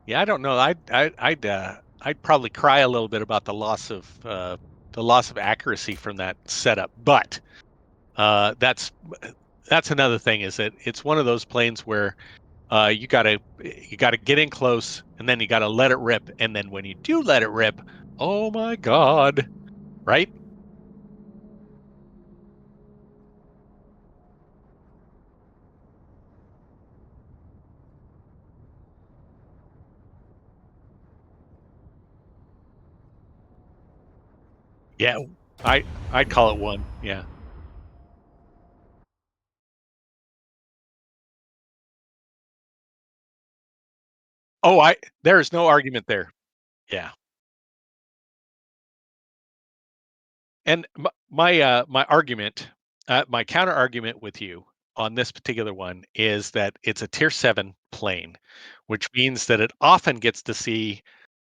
Yeah, I don't know. I'd probably cry a little bit about the loss of accuracy from that setup, but uh, that's that's another thing. Is that it's one of those planes where you gotta get in close, and then you gotta let it rip, and then when you do let it rip, oh my god, right? Yeah, I I'd call it one. Yeah. Oh, I there's no argument there. Yeah. And my argument, my counter argument with you on this particular one is that it's a tier 7 plane, which means that it often gets to see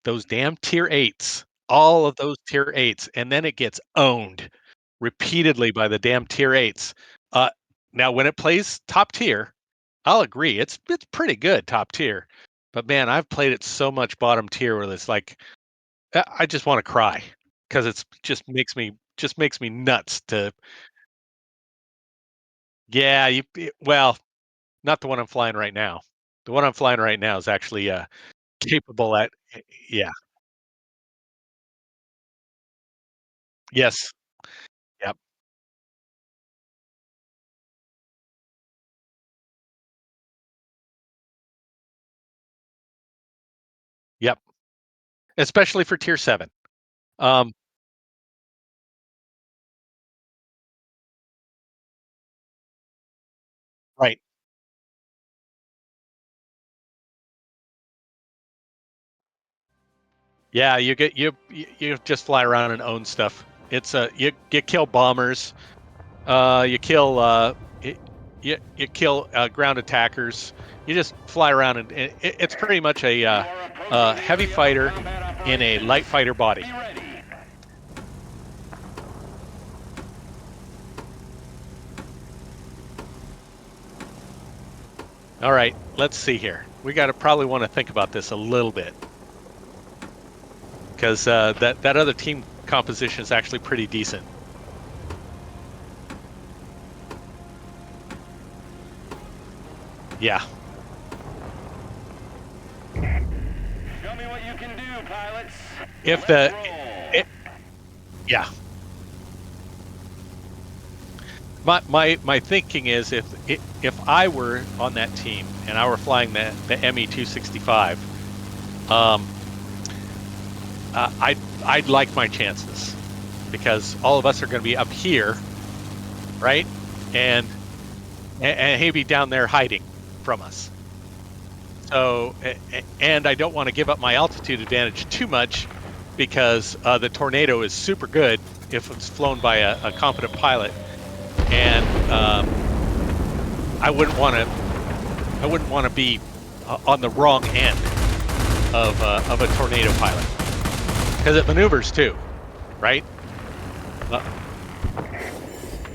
those damn tier 8s, all of those tier 8s, and then it gets owned repeatedly by the damn tier 8s. Uh, Now when it plays top tier, I'll agree, it's pretty good top tier. But man, I've played it so much bottom tier where it's like I just want to cry because it's just makes me nuts to yeah, well, not the one I'm flying right now. The one I'm flying right now is actually capable at yeah. Yes. Yep. Yep. especially for tier 7. Um, right. Yeah, you just fly around and own stuff. It's you kill bombers, you kill y- you kill ground attackers. You just fly around and it's pretty much a heavy fighter in a light fighter body. Be ready. All right, let's see here. We got to probably want to think about this a little bit because that other team composition is actually pretty decent. Yeah. Show me what you can do, pilots. If Let's the roll. yeah. My thinking is if I were on that team and I were flying the ME-265, I'd like my chances because all of us are going to be up here, right? And he'd be down there hiding from us. So and I don't want to give up my altitude advantage too much because the Tornado is super good if it's flown by a competent pilot. And I wouldn't want to be on the wrong end of a Tornado pilot because it maneuvers too, right?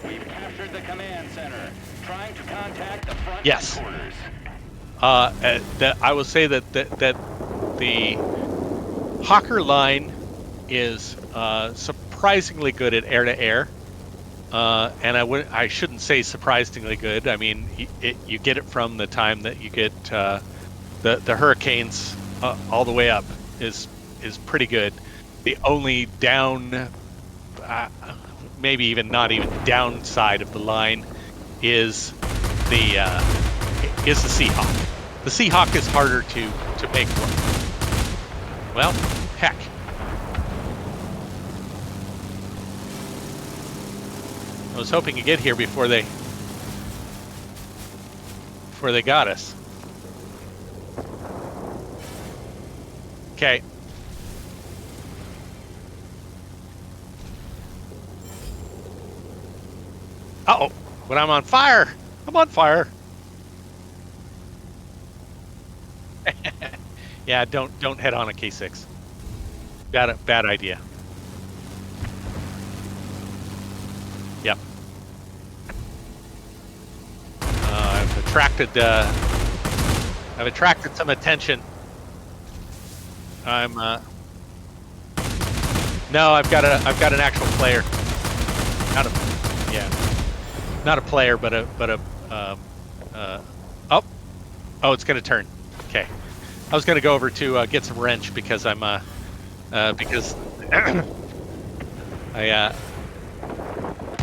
We've captured the command center. Trying to contact the front Yes. headquarters. I will say that the Hawker line is surprisingly good at air-to-air. And I shouldn't say surprisingly good. I mean, you get it from the time that you get the Hurricanes all the way up is pretty good. The only down, maybe even not even downside of the line is the Seahawk. The Seahawk is harder to make work. Well, heck. I was hoping to get here before they got us. Okay. Uh-oh, but I'm on fire. I'm on fire. Yeah, don't head on a K6. Bad idea. Yep. I've attracted some attention. I'm no, I've got an actual player. Not a player, but a oh, it's gonna turn. Okay, I was gonna go over to get some wrench because I'm because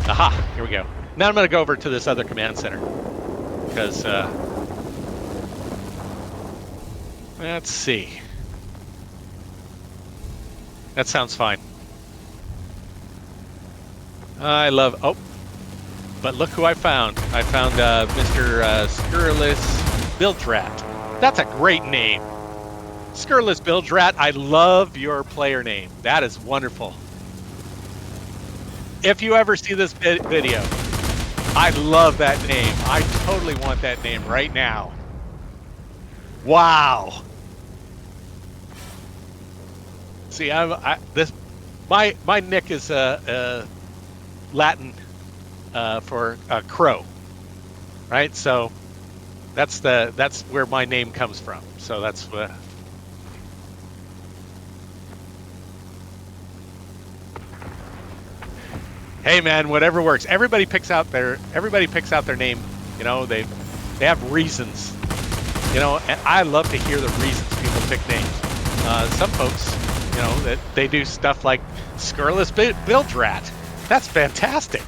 aha, here we go. Now I'm gonna go over to this other command center because let's see. That sounds fine. I love. Oh, but look who I found. I found Mr. Scurrilous Bilgerat. That's a great name. Scurrilous Bilgerat. I love your player name. That is wonderful. If you ever see this video, I love that name. I totally want that name right now. Wow. See, my nick is Latin for crow, right? So that's where my name comes from. So that's what. Hey man, whatever works. Everybody picks out their name. You know, they have reasons. You know, and I love to hear the reasons people pick names. Some folks, you know, that they do stuff like Scurrilous Bilgerat. That's fantastic.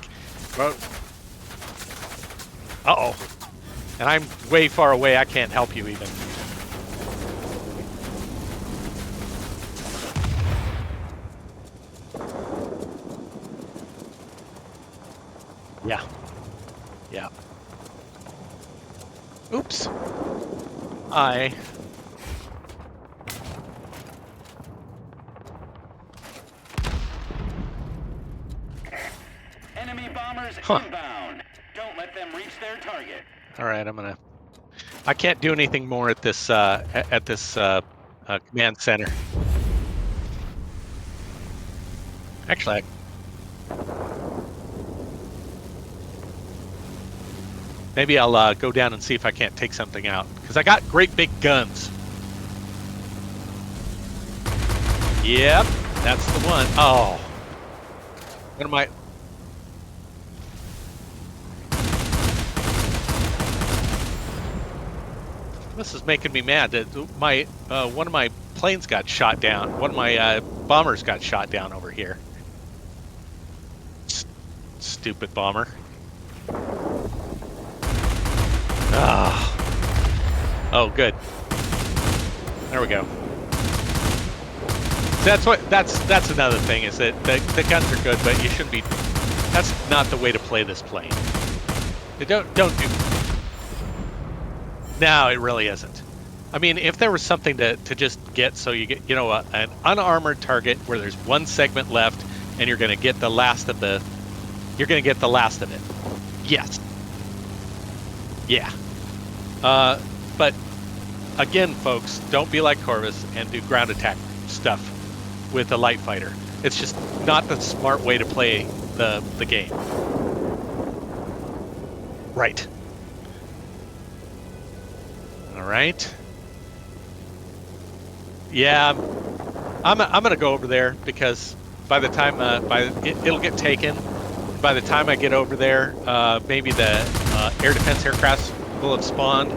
Uh-oh. And I'm way far away. I can't help you even. Yeah. Yeah. Oops. I. Enemy bombers Huh. inbound. Don't let them reach their target. All right. I can't do anything more at this command center. Actually, maybe I'll go down and see if I can't take something out, because I got great big guns. Yep, that's the one. Oh, what am I? This is making me mad. My one of my planes got shot down. One of my bombers got shot down over here. Stupid bomber. Ah. Oh, good. There we go. That's another thing, is that the guns are good, but you shouldn't be. That's not the way to play this plane. Don't do. No, it really isn't. I mean, if there was something to just get, so you get, an unarmored target where there's one segment left, and you're going to get the last of it. Yes. Yeah. But again, folks, don't be like Corvus and do ground attack stuff with a light fighter. It's just not the smart way to play the game. Right. All right. Yeah, I'm gonna go over there, because by the time it'll get taken. By the time I get over there, maybe the air defense aircrafts will have spawned.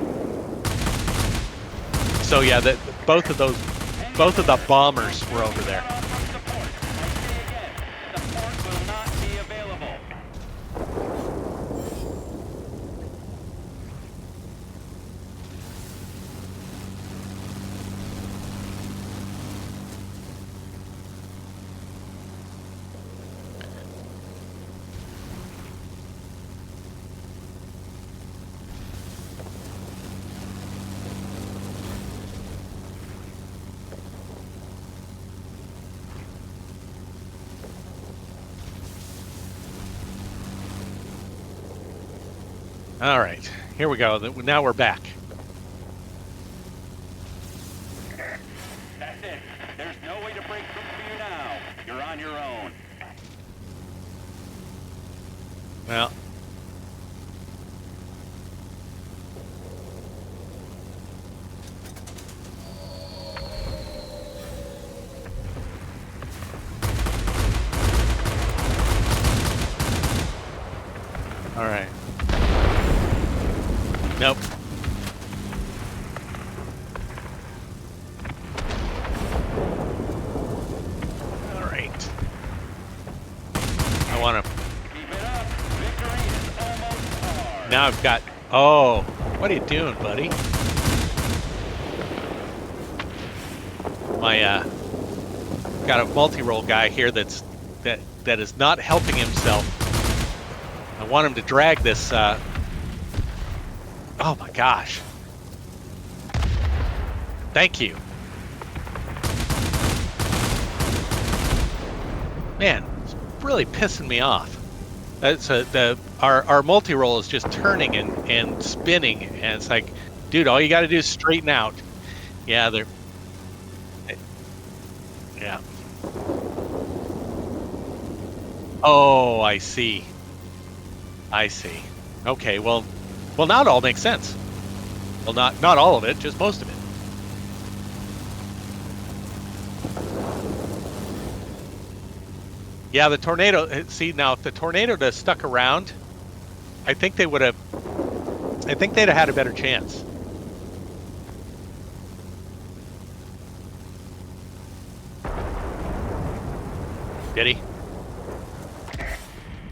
So yeah, both of the bombers were over there. Support will not be available. All right, here we go. Now we're back. That's it. There's no way to break through for you now. You're on your own. Well, all right. Nope. All right. I want to. Keep it up. Victory is almost ours. Now I've got. Oh, what are you doing, buddy? My got a multi-role guy here that is not helping himself. I want him to drag this. Oh my gosh! Thank you, man. It's really pissing me off. That's our multi-role is just turning and spinning, and it's like, dude, all you got to do is straighten out. Yeah, yeah. Oh, I see. I see. Okay, well, now it all makes sense. Well, not all of it, just most of it. Yeah, the tornado. See, now if the tornado had stuck around, I think they would have. I think they'd have had a better chance. Did he?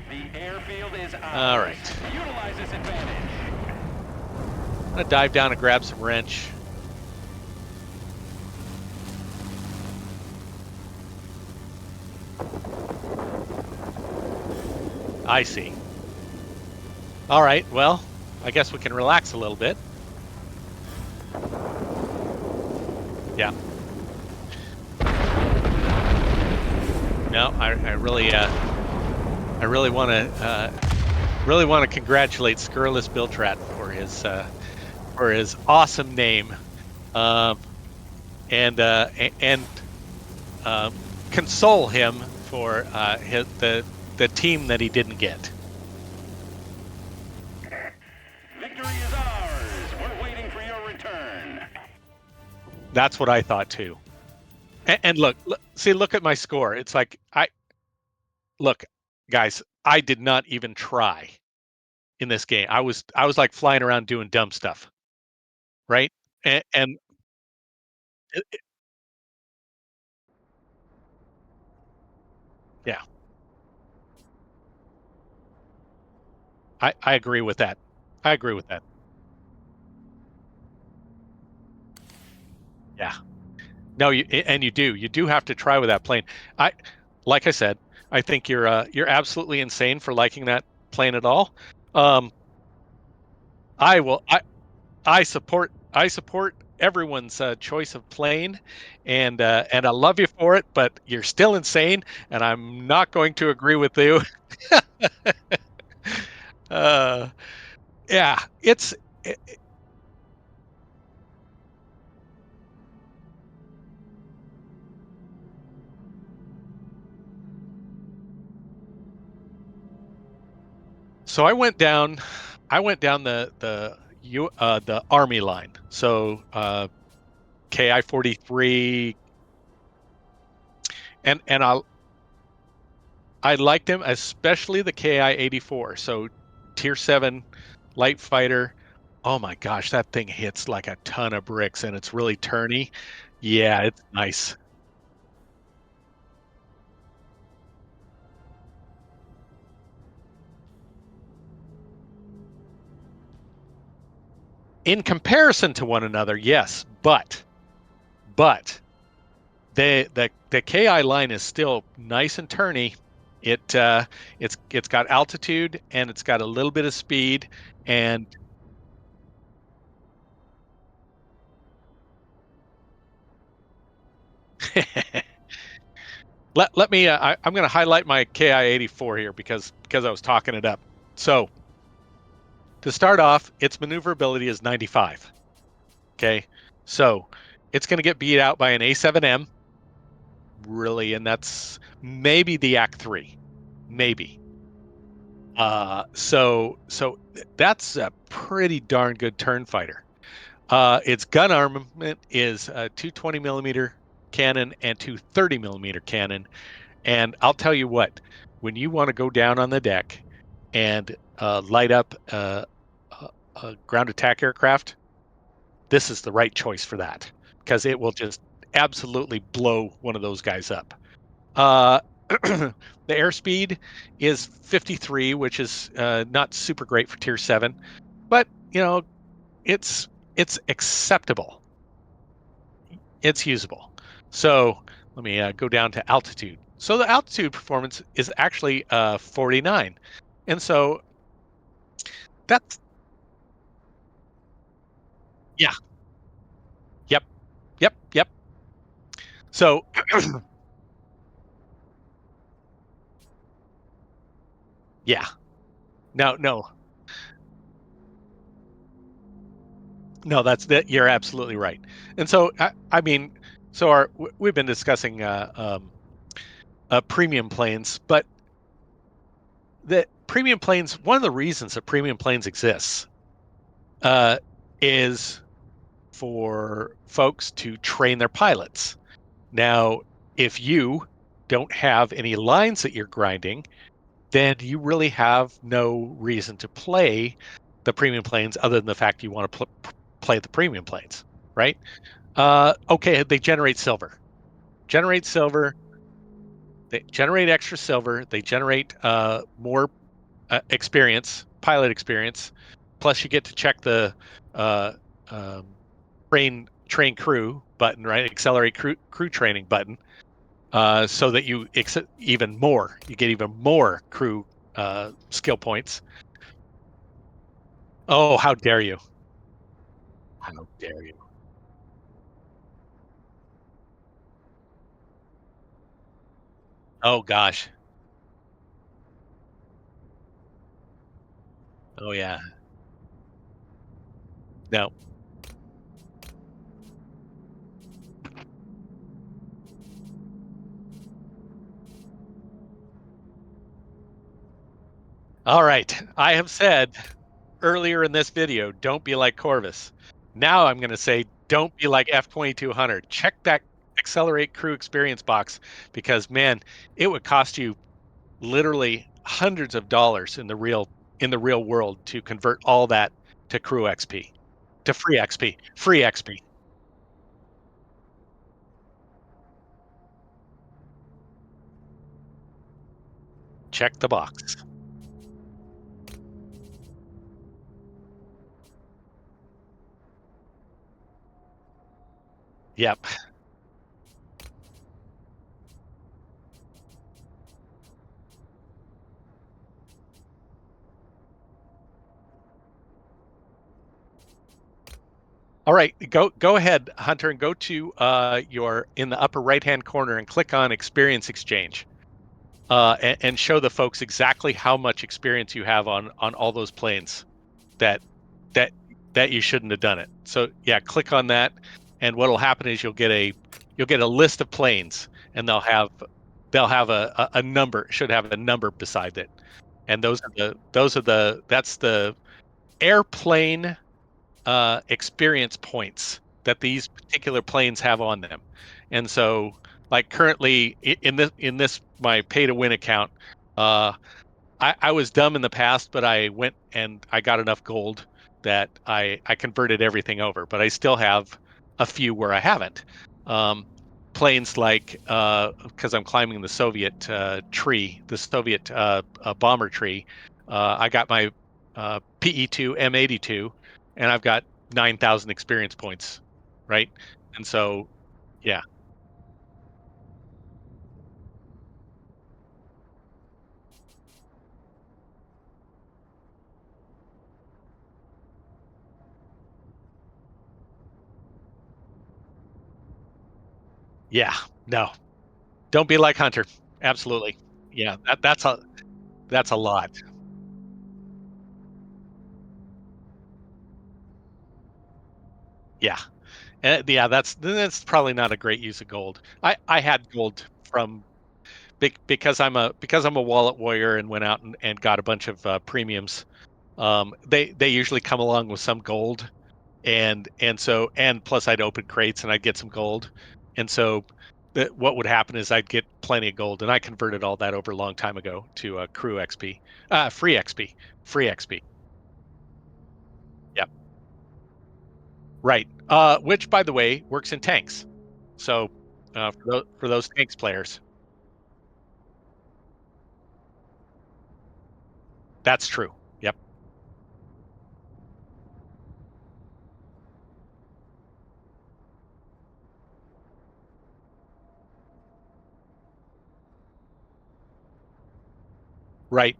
The airfield is ours. All right. Utilize this advantage. I'm gonna dive down and grab some wrench. I see. All right. Well, I guess we can relax a little bit. Yeah. No, I really want to congratulate Scurrilous Biltrat for his awesome name, um, and uh, console him for the team that he didn't get. Victory is ours. We're waiting for your return. That's what I thought too. And look at my score. It's like look, guys, I did not even try in this game. I was like flying around doing dumb stuff, right? And yeah, I agree with that. I agree with that. Yeah. No, you do have to try with that plane. I like I said, I think you're absolutely insane for liking that plane at all. Um, I will I support everyone's choice of plane, and I love you for it. But you're still insane, and I'm not going to agree with you. uh, yeah, i- so I went down the army line. So KI 43, and I liked them, especially the KI 84. So tier 7 light fighter. Oh my gosh, that thing hits like a ton of bricks and it's really turny. Yeah, it's nice. In comparison to one another, yes, but the KI line is still nice and turny. It's got altitude and it's got a little bit of speed and let me I'm going to highlight my KI 84 here because I was talking it up. So to start off, its maneuverability is 95. Okay. So it's going to get beat out by an A7M, really, and that's maybe the Act 3. Maybe. So that's a pretty darn good turn fighter. Its gun armament is a 220 millimeter cannon and 230 millimeter cannon. And I'll tell you what, when you want to go down on the deck and light up a ground attack aircraft, this is the right choice for that because it will just absolutely blow one of those guys up. Uh, the airspeed is 53, which is not super great for tier 7, but it's it's acceptable. It's usable. So let me go down to altitude. So the altitude performance is actually 49, and so that's yeah, yep, yep. So yeah, no, no, that's that. You're absolutely right. And so I mean, so we've been discussing premium planes, but the premium planes. One of the reasons that premium planes exists uh, is for folks to train their pilots. Now, if you don't have any lines that you're grinding, then you really have no reason to play the premium planes other than the fact you want to play the premium planes, right? Okay, they generate silver. Generate silver. They generate extra silver. They generate more experience, pilot experience. Plus, you get to check the uh, um, train crew button, right? Accelerate crew training button, so that you even more. You get even more crew skill points. Oh, how dare you? How dare you? Oh gosh. Oh yeah. No. All right. I have said earlier in this video, don't be like Corvus. Now I'm going to say, don't be like F-2200. Check that accelerate crew experience box because man, it would cost you literally hundreds of dollars in the real world to convert all that to crew XP, to free XP, free XP. Check the box. Yep. All right, go ahead, Hunter, and go to your in the upper right hand corner and click on Experience Exchange, and show the folks exactly how much experience you have on all those planes that that that you shouldn't have done it. So yeah, click on that, and what'll happen is you'll get a list of planes, and they'll have a number, should have a number beside it, and those are the that's the airplane experience points that these particular planes have on them. And so, like currently in this my pay to win account, uh, I was dumb in the past, but I went and I got enough gold that I converted everything over. But I still have a few where I haven't. Um, Planes like because I'm climbing the Soviet tree, the Soviet bomber tree. I got my PE2 M82, and I've got 9,000 experience points, right? And so yeah, yeah, no, don't be like Hunter. Absolutely, yeah, that's a lot. Yeah. Yeah, that's probably not a great use of gold. I had gold from because I'm a wallet warrior and went out and got a bunch of premiums. They usually come along with some gold, and so and plus I'd open crates and I'd get some gold, and so what would happen is I'd get plenty of gold, and I converted all that over a long time ago to crew XP, free XP, free XP. Yep, right. Which by the way works in tanks. So for those tanks players, that's true. Yep. Right.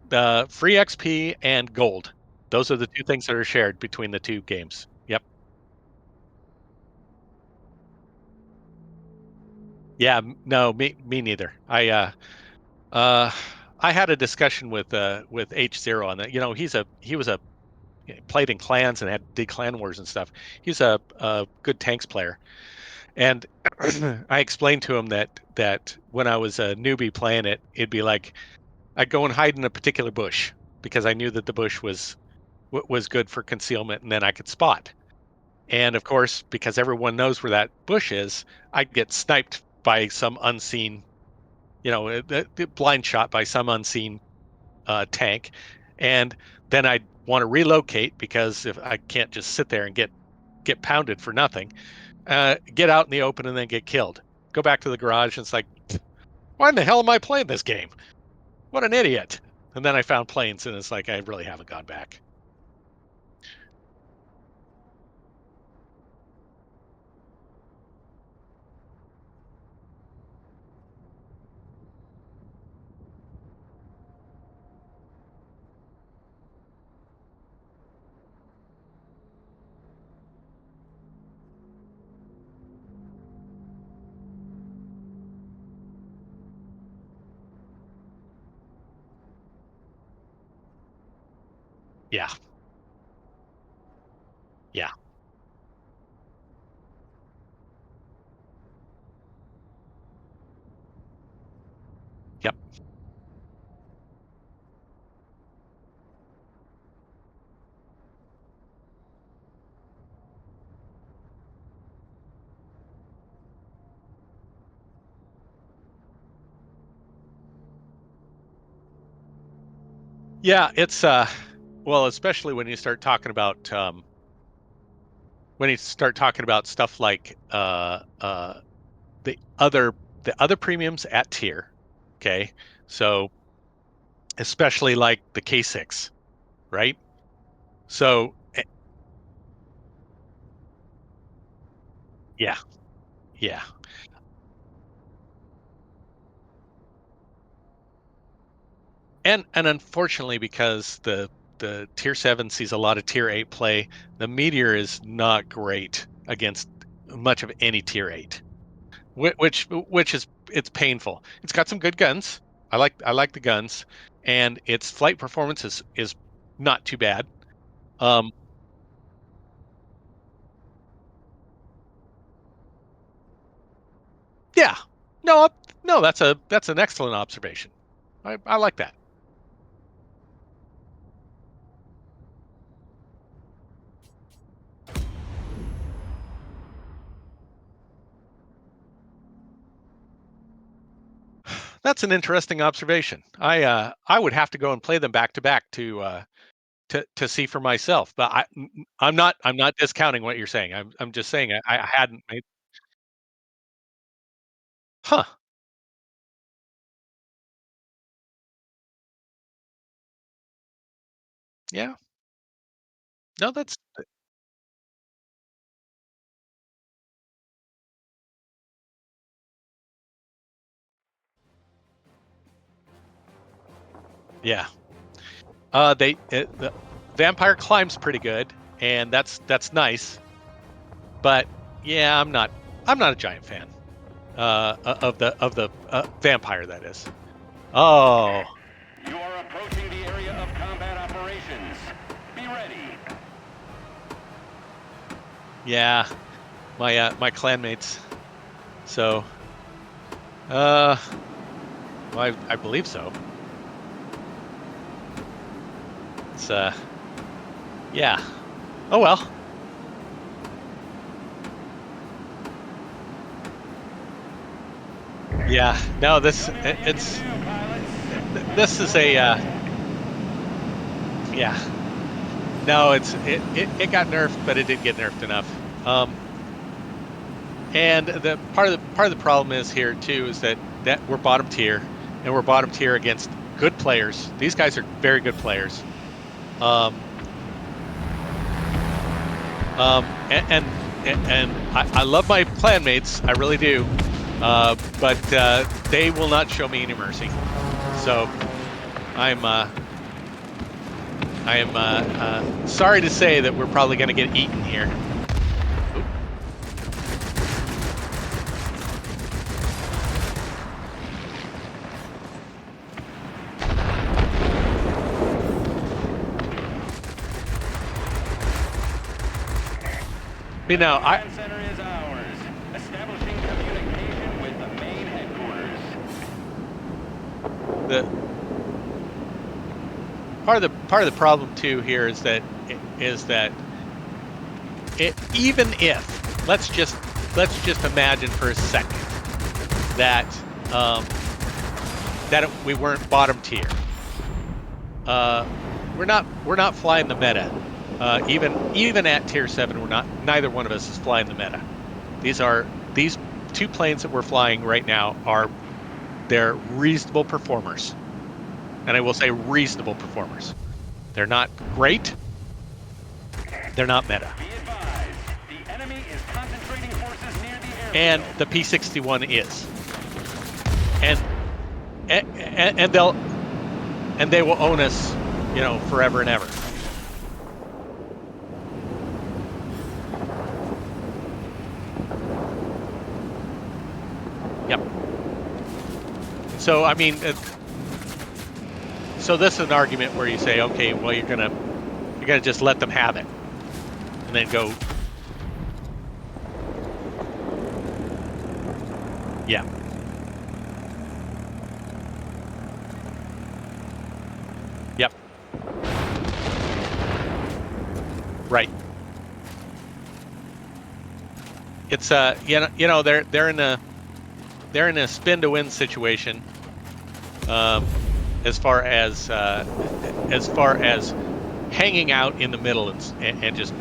Free XP and gold. Those are the two things that are shared between the two games. Yep. Yeah. No, me neither. Uh, I had a discussion with H0 on that. You know, he was a played in clans and had did clan wars and stuff. He's a good tanks player, and I explained to him that when I was a newbie playing it, it'd be like I'd go and hide in a particular bush because I knew that the bush was good for concealment, and then I could spot. And of course, because everyone knows where that bush is, I'd get sniped by some unseen, the blind shot by some unseen tank, and then I'd want to relocate because if I can't just sit there and get pounded for nothing, get out in the open and then get killed. Go back to the garage and it's like, why in the hell am I playing this game? What an idiot! And then I found planes, and it's like I really haven't gone back. Yeah. Yeah. Yep. Yeah, it's well, especially when you start talking about stuff like the other the other premiums at tier. Okay. So especially like the K6, right? So yeah, yeah. And unfortunately, because the tier 7 sees a lot of tier 8 play, the Meteor is not great against much of any tier 8. Which is it's painful. It's got some good guns. I like the guns, and its flight performance is not too bad. Um, yeah, no, no, that's an excellent observation. I like that. That's an interesting observation. I would have to go and play them back to back to see for myself. But I'm not discounting what you're saying. I'm just saying I hadn't made. Huh? Yeah. No, that's yeah. The vampire climbs pretty good, and that's nice. But yeah, I'm not a giant fan of the vampire, that is. Oh You are approaching the area of combat operations. Be ready. yeah, my clanmates. So uh, well, I believe so. It's yeah. Oh well. Yeah. No, You'll be beginning to it's do, pilots. this is a yeah. No, it got nerfed, but it didn't get nerfed enough. And the part of the problem is here too is that we're bottom tier, and we're bottom tier against good players. These guys are very good players. Um, and I love my clanmates, I really do. But they will not show me any mercy. So I'm I am sorry to say that we're probably going to get eaten here. Oop. You The know, command center is ours. Establishing communication with the main headquarters. the part of the problem too here is that even if let's just imagine for a second that um, we weren't bottom tier. Uh, we're not flying the meta. Even at tier 7, neither one of us is flying the meta. These two planes that we're flying right now they're reasonable performers, and I will say reasonable performers. They're not great. They're not meta. Be advised, the enemy is concentrating forces near the And airfield. the P-61 is, and and they will own us, forever and ever. Yep. So I mean, so this is an argument where you say, okay, well, gonna just let them have it, and then go. Yeah. Yep. Right. It's they're in a spin to win situation. As far as hanging out in the middle and just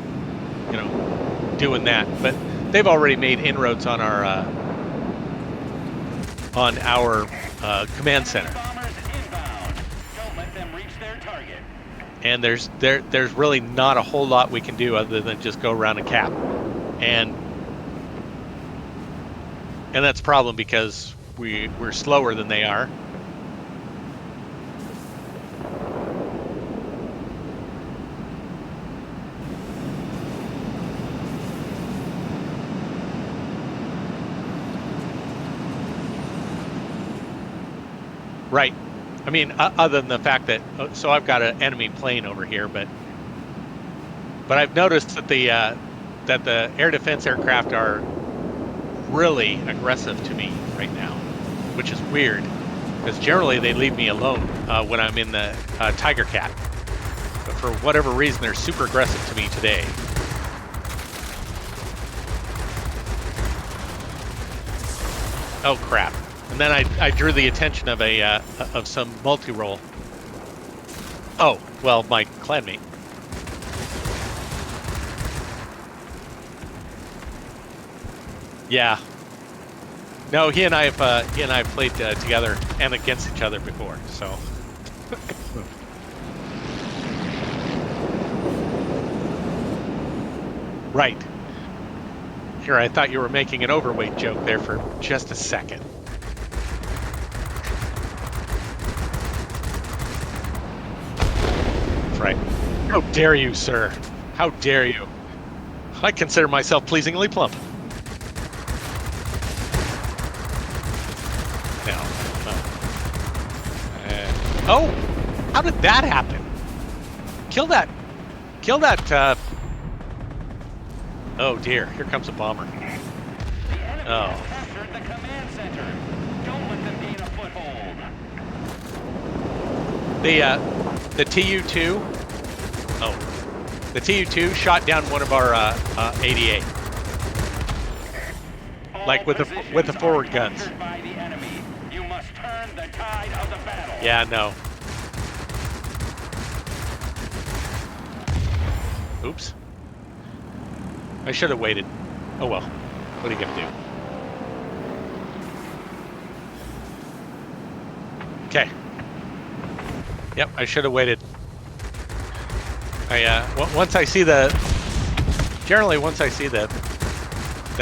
doing that, but they've already made inroads on our command center, and there's really not a whole lot we can do other than just go around and cap, and that's a problem because we're slower than they are. Right. I mean, other than the fact that so I've got an enemy plane over here, but I've noticed that the air defense aircraft are really aggressive to me right now, which is weird because generally they leave me alone when I'm in the Tiger Cat, but for whatever reason they're super aggressive to me today. Oh crap! And then I drew the attention of of some multi-role. Oh well, my clanmate. Yeah. No, he and I have played together and against each other before, so. Right. Here, I thought you were making an overweight joke there for just a second. That's right. How dare you, sir? How dare you? I consider myself pleasingly plump. No. Oh! How did that happen? Kill that! Kill that! Oh dear, here comes a bomber. The enemy has captured the command center. Don't let them gain a foothold. The TU-2. Oh, the TU-2 shot down one of our 88. Like with the forward guns. By the enemy. You must turn the tide of the battle. Yeah, no. Oops. I should have waited. Oh well. What are you gonna do? Okay. Yep, I should have waited. Once I see that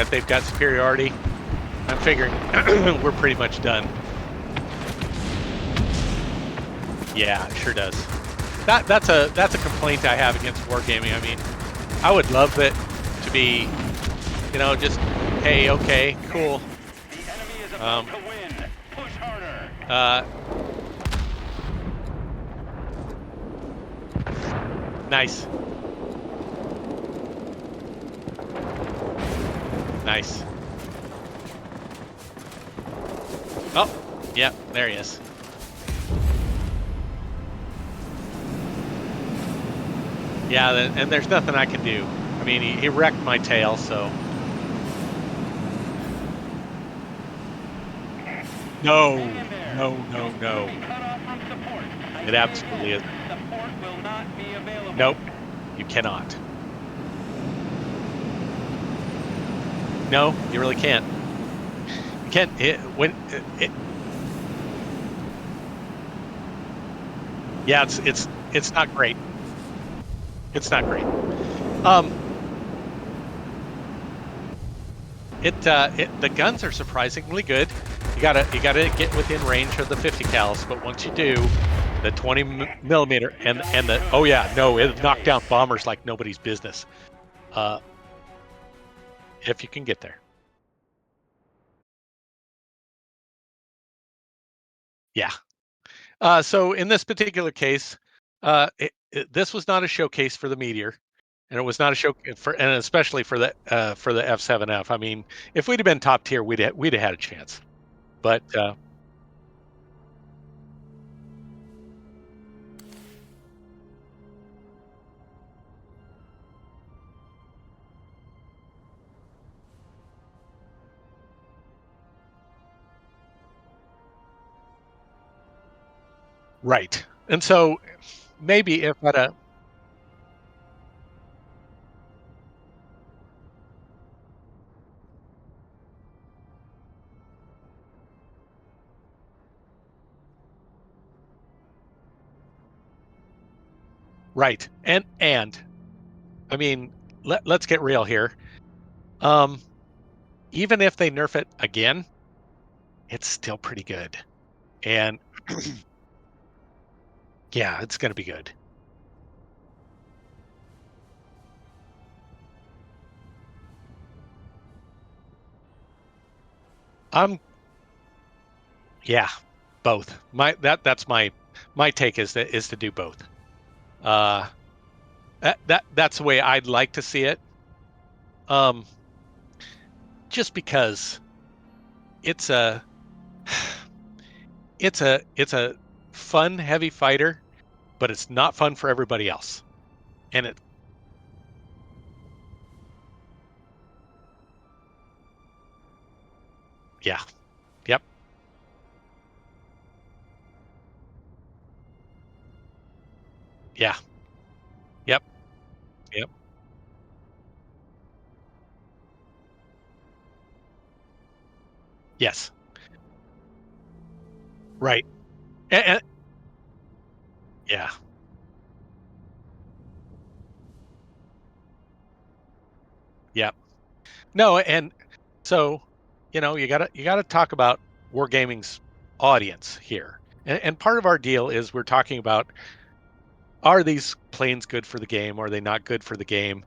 they've got superiority, I'm figuring we're pretty much done. Yeah, it sure does. That's a complaint I have against wargaming. I mean, I would love it to be, just hey, okay, cool. The enemy is about to win. Push harder. Nice. Nice. Oh, yeah, there he is. Yeah, and there's nothing I can do. I mean, he wrecked my tail, so. No, no. It absolutely is. The port will not be available. Nope, you cannot. No, you really can't. You can't. Yeah, it's not great. It's not great. The guns are surprisingly good. You gotta get within range of the 50 cals, but once you do, the 20 millimeter and the oh yeah, no, it knocked down bombers like nobody's business. If you can get there. Yeah. So in this particular case, this was not a showcase for the Meteor, and it was not a show for, and especially for the F7F. I mean, if we'd have been top tier, we'd have had a chance. But right, and so maybe if at a right, and I mean, let's get real here. Um, Even if they nerf it again, it's still pretty good, and yeah, it's going to be good. I'm Yeah, both. That's my take is to do both. Uh, that's the way I'd like to see it. Um, just because it's a it's a fun heavy fighter, but it's not fun for everybody else. And it Yeah, yep, yeah, yep, yep, yes, right, and yeah, yep. No, and so you gotta talk about wargaming's audience here, and part of our deal is we're talking about, are these planes good for the game? Are they not good for the game?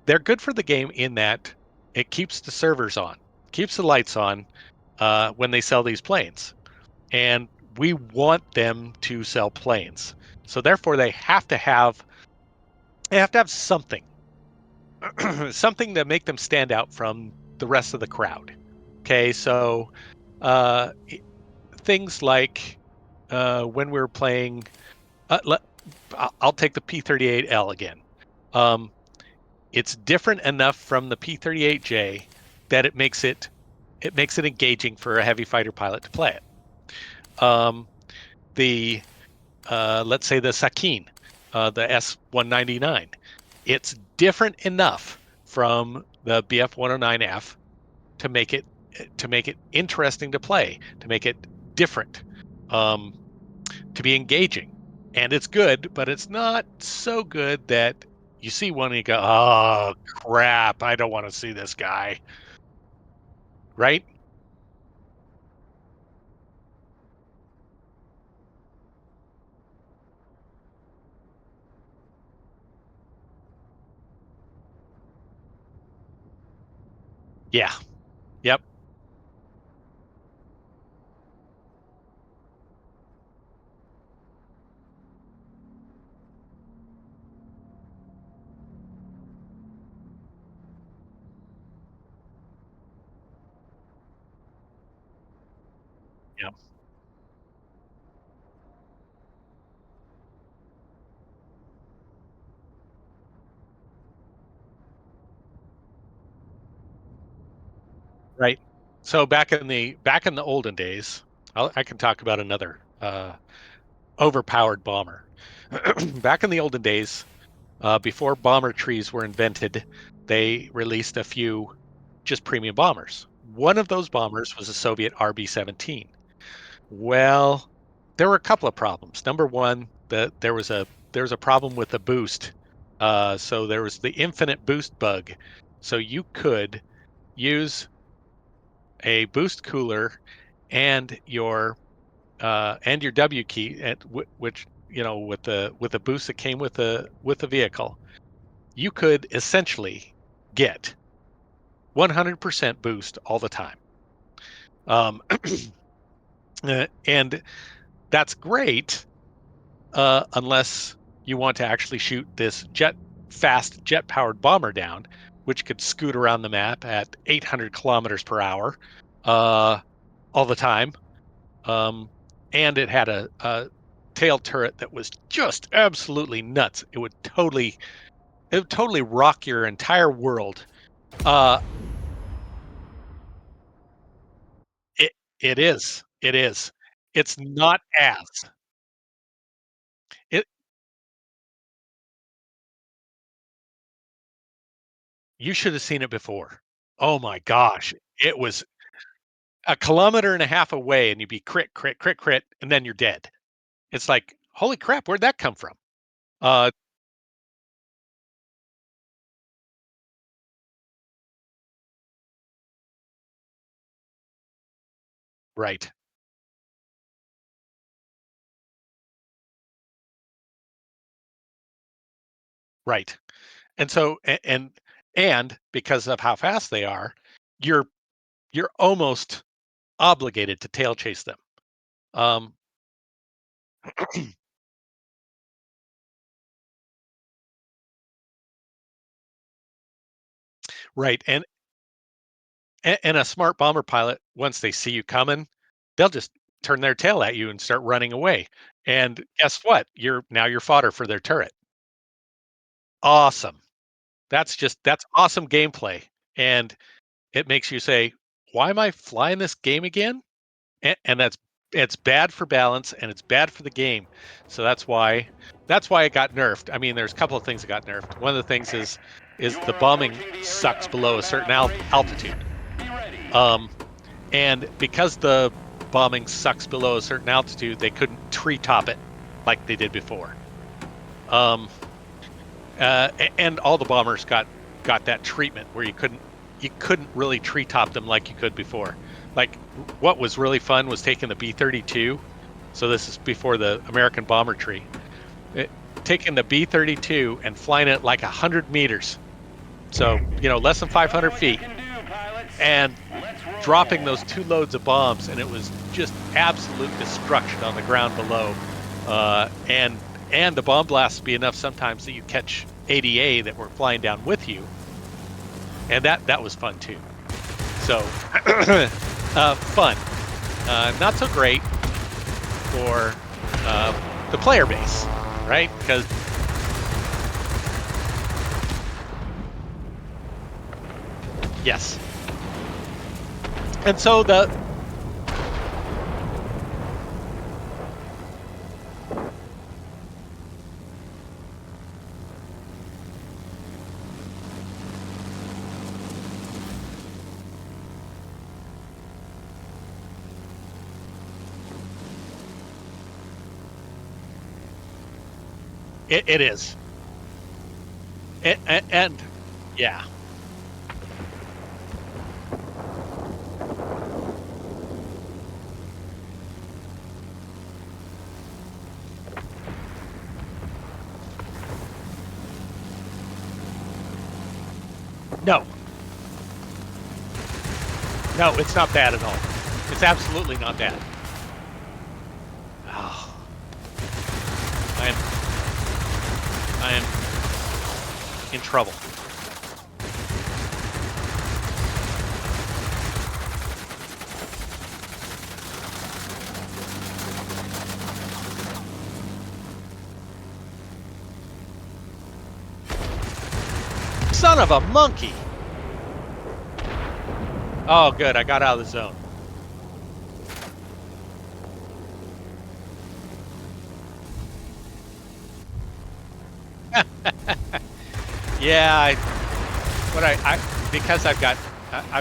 They're good for the game in that it keeps the servers on, keeps the lights on when they sell these planes. And we want them to sell planes. So therefore they have to have something, something to make them stand out from the rest of the crowd. Okay, so uh, things like when we were playing, I'll take the P-38L again. Um, It's different enough from the P-38J that it makes it engaging for a heavy fighter pilot to play it. The Let's say the Sakin, the S-199, it's different enough from the BF-109F to make it interesting to play, to make it different, um, to be engaging. And it's good, but it's not so good that you see one and you go, "Oh crap, I don't want to see this guy." Right? Yeah. Yep. Yep. Right. So back in the olden days, I can talk about another overpowered bomber. Back in the olden days, before bomber trees were invented, they released a few just premium bombers. One of those bombers was a Soviet RB-17. Well, there were a couple of problems. Number one, there was a problem with the boost. So there was the infinite boost bug. So you could use a boost cooler and your W key, which with the boost that came with the vehicle, you could essentially get 100% boost all the time. Um, and that's great, unless you want to actually shoot this fast jet powered bomber down, which could scoot around the map at 800 kilometers per hour, uh, all the time. Um, and it had a tail turret that was just absolutely nuts. It would totally rock your entire world. Uh, it it is. It is. It's not as it. You should have seen it before. Oh my gosh, it was a kilometer and a half away, and you'd be crit, crit, crit, crit, and then you're dead. It's like, holy crap, where'd that come from? Uh, right, right. And so, and because of how fast they are, you're you're almost obligated to tail chase them. Um, right, and a smart bomber pilot, once they see you coming, they'll just turn their tail at you and start running away. And guess what? You're fodder for their turret. Awesome. That's awesome gameplay. And it makes you say, "Why am I flying this game again?" And that's it's bad for balance and it's bad for the game. So that's why it got nerfed. I mean, there's a couple of things that got nerfed. One of the things is the You're bombing approaching the area sucks of below a combat certain operations. altitude. Be ready. Um, and because the bombing sucks below a certain altitude, they couldn't treetop it like they did before. Um, and all the bombers got that treatment where you couldn't really treetop them like you could before. Like what was really fun was taking the B-32. So this is before the American bomber tree. It, taking the B-32 and flying it like 100 meters. So less than Show 500 what you feet, can do, pilots. and Let's dropping roll. those two loads of bombs, and it was just absolute destruction on the ground below. And the bomb blasts be enough sometimes that you catch ADA that were flying down with you, and that was fun too. So fun, not so great for the player base, right? Because yes, and so it is, and yeah, no, no, it's not bad at all. It's absolutely not bad. Oh, I am I am in trouble. Son of a monkey! Oh, good. I got out of the zone. Yeah, because I've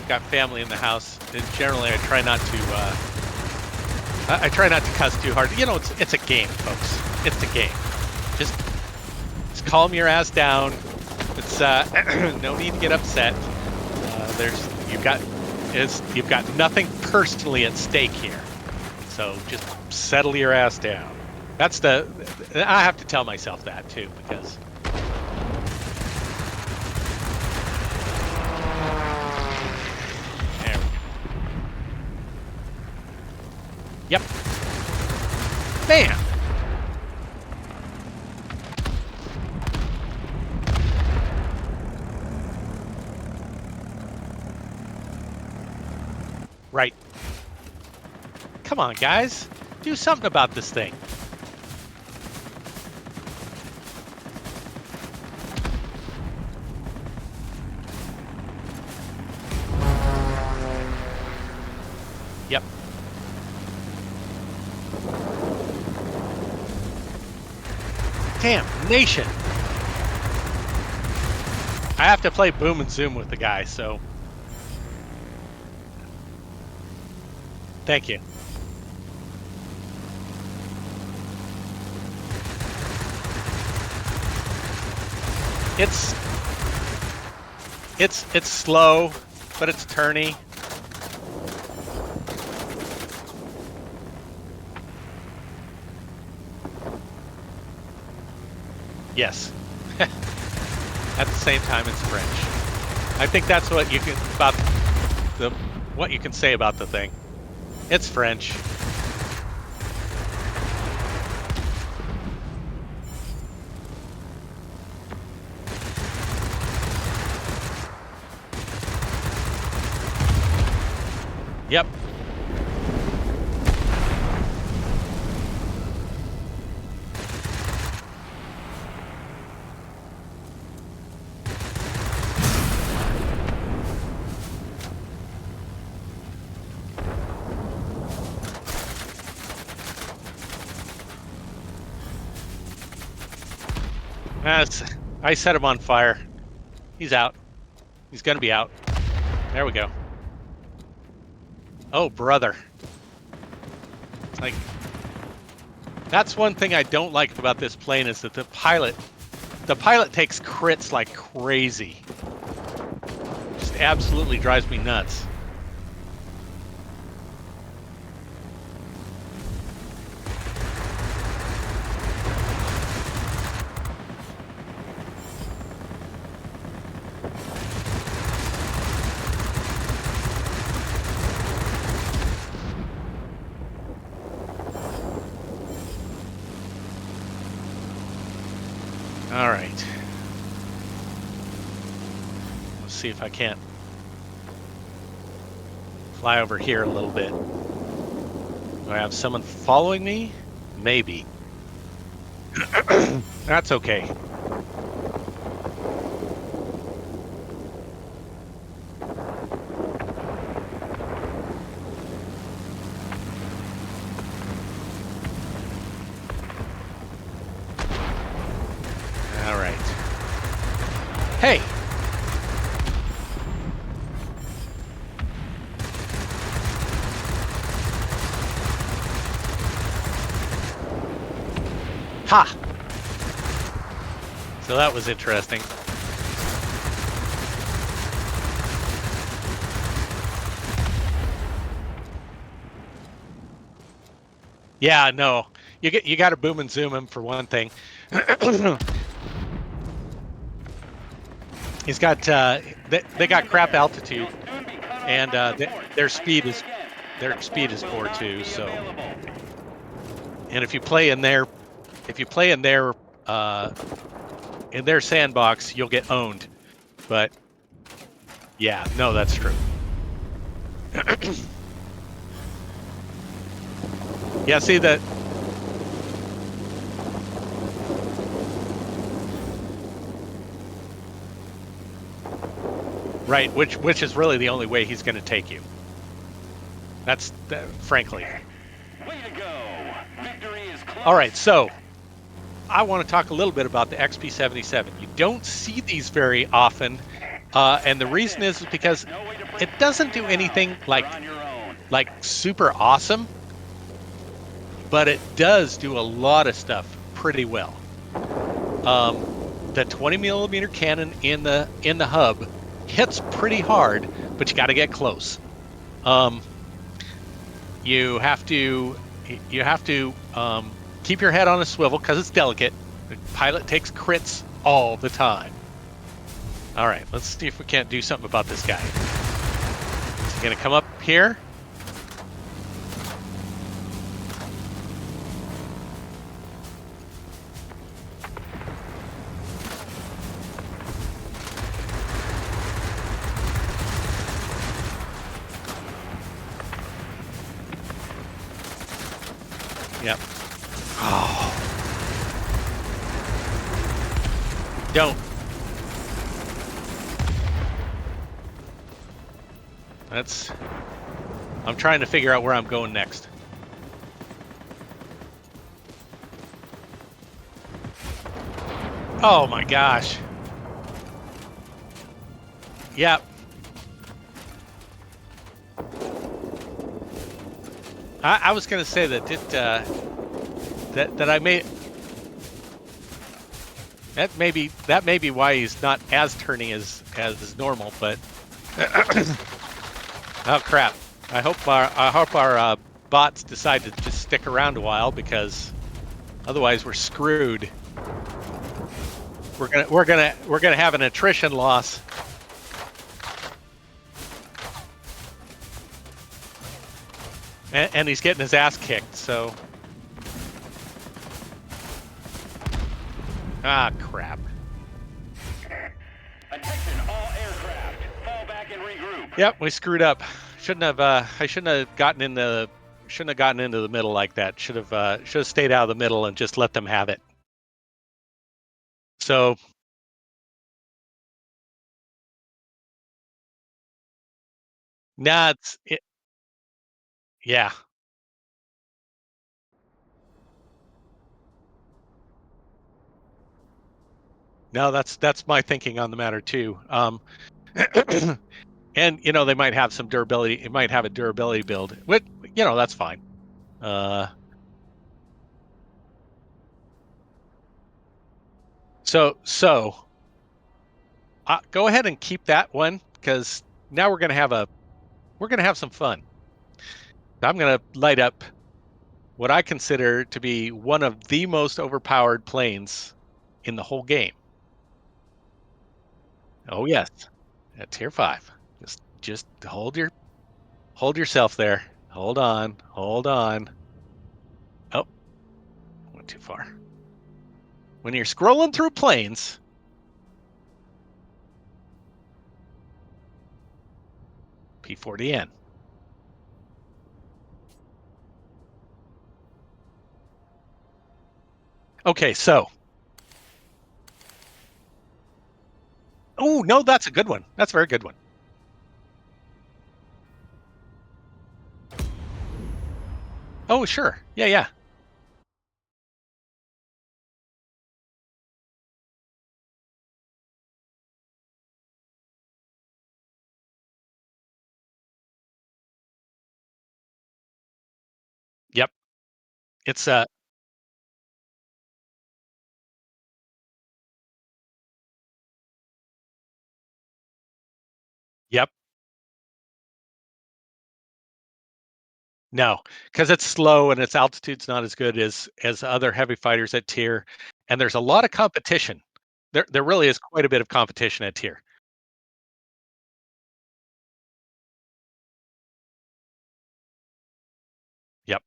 got family in the house. And generally, I try not to cuss too hard. It's a game, folks. It's a game. Just calm your ass down. It's no need to get upset. There's you've got nothing personally at stake here. So just settle your ass down. I have to tell myself that too, because there we go. Yep. Man. Come on, guys. Do something about this thing. Yep. Damn, nation. I have to play boom and zoom with the guy, so. Thank you. It's slow, but it's turny. Yes. At the same time, it's French. I think that's what you can what you can say about the thing. It's French. Yep. I set him on fire. He's out. He's gonna be out. There we go. Oh, brother. It's like, that's one thing I don't like about this plane is that the pilot takes crits like crazy. Just absolutely drives me nuts. All right. Let's see if I can't fly over here a little bit. Do I have someone following me? Maybe. That's okay. All right. Hey! Ha! So that was interesting. Yeah, no. You got to boom and zoom him for one thing. He's got they got crap altitude, and their speed is poor too. So, and if you play in their sandbox, you'll get owned. But yeah, no, that's true. Yeah, see that. Right, which is really the only way he's going to take you. That's frankly. Way to go. Victory is close. All right, so I want to talk a little bit about the XP-77. You don't see these very often, and the reason is because it doesn't do anything like super awesome, but it does do a lot of stuff pretty well. The 20mm cannon in the hub hits pretty hard, but you got to get close. You have to keep your head on a swivel because it's delicate. The pilot takes crits all the time. All right, let's see if we can't do something about this guy. Is he gonna come up here? Don't. That's... I'm trying to figure out where I'm going next. Oh my gosh. Yep. I was going to say that that I may... That may be why he's not as turny as normal, but oh crap! I hope our bots decide to just stick around a while, because otherwise we're screwed. We're gonna have an attrition loss. And he's getting his ass kicked, so... Ah, crap. Attention, all aircraft. Fall back and regroup. Yep, we screwed up. Shouldn't have. I shouldn't have gotten in the. Shouldn't have gotten into the middle like that. Should have stayed out of the middle and just let them have it. So. Nah, it. Yeah. No, that's my thinking on the matter too. And they might have some durability. It might have a durability build, which that's fine. So go ahead and keep that one, because now we're gonna have some fun. I'm gonna light up what I consider to be one of the most overpowered planes in the whole game. Oh yes, at tier 5. Just hold yourself there. Hold on. Oh, went too far. When you're scrolling through planes, P40N. Okay, so. Oh no, that's a good one. That's a very good one. Oh sure, yeah. Yep. It's Yep. No, because it's slow and its altitude's not as good as other heavy fighters at tier, and there's a lot of competition. There really is quite a bit of competition at tier. Yep.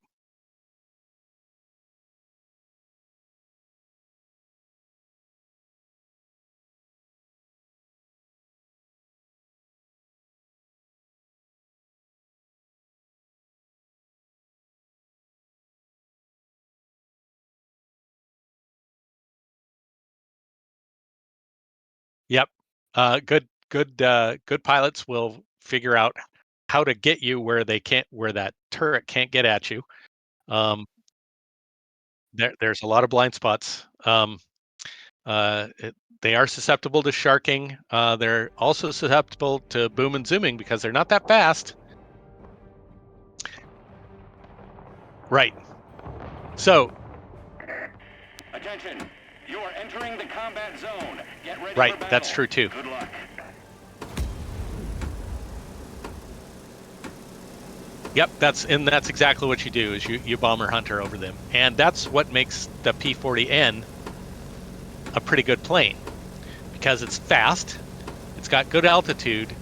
Yep. Good pilots will figure out how to get you where that turret can't get at you. Um, there's a lot of blind spots. They are susceptible to sharking. They're also susceptible to boom and zooming because they're not that fast. Right. So. Attention, you are entering the combat zone. Get ready right, for battle. That's true too. Good luck. Yep, that's exactly what you do, is you bomber hunter over them. And that's what makes the P40N a pretty good plane, because it's fast, it's got good altitude,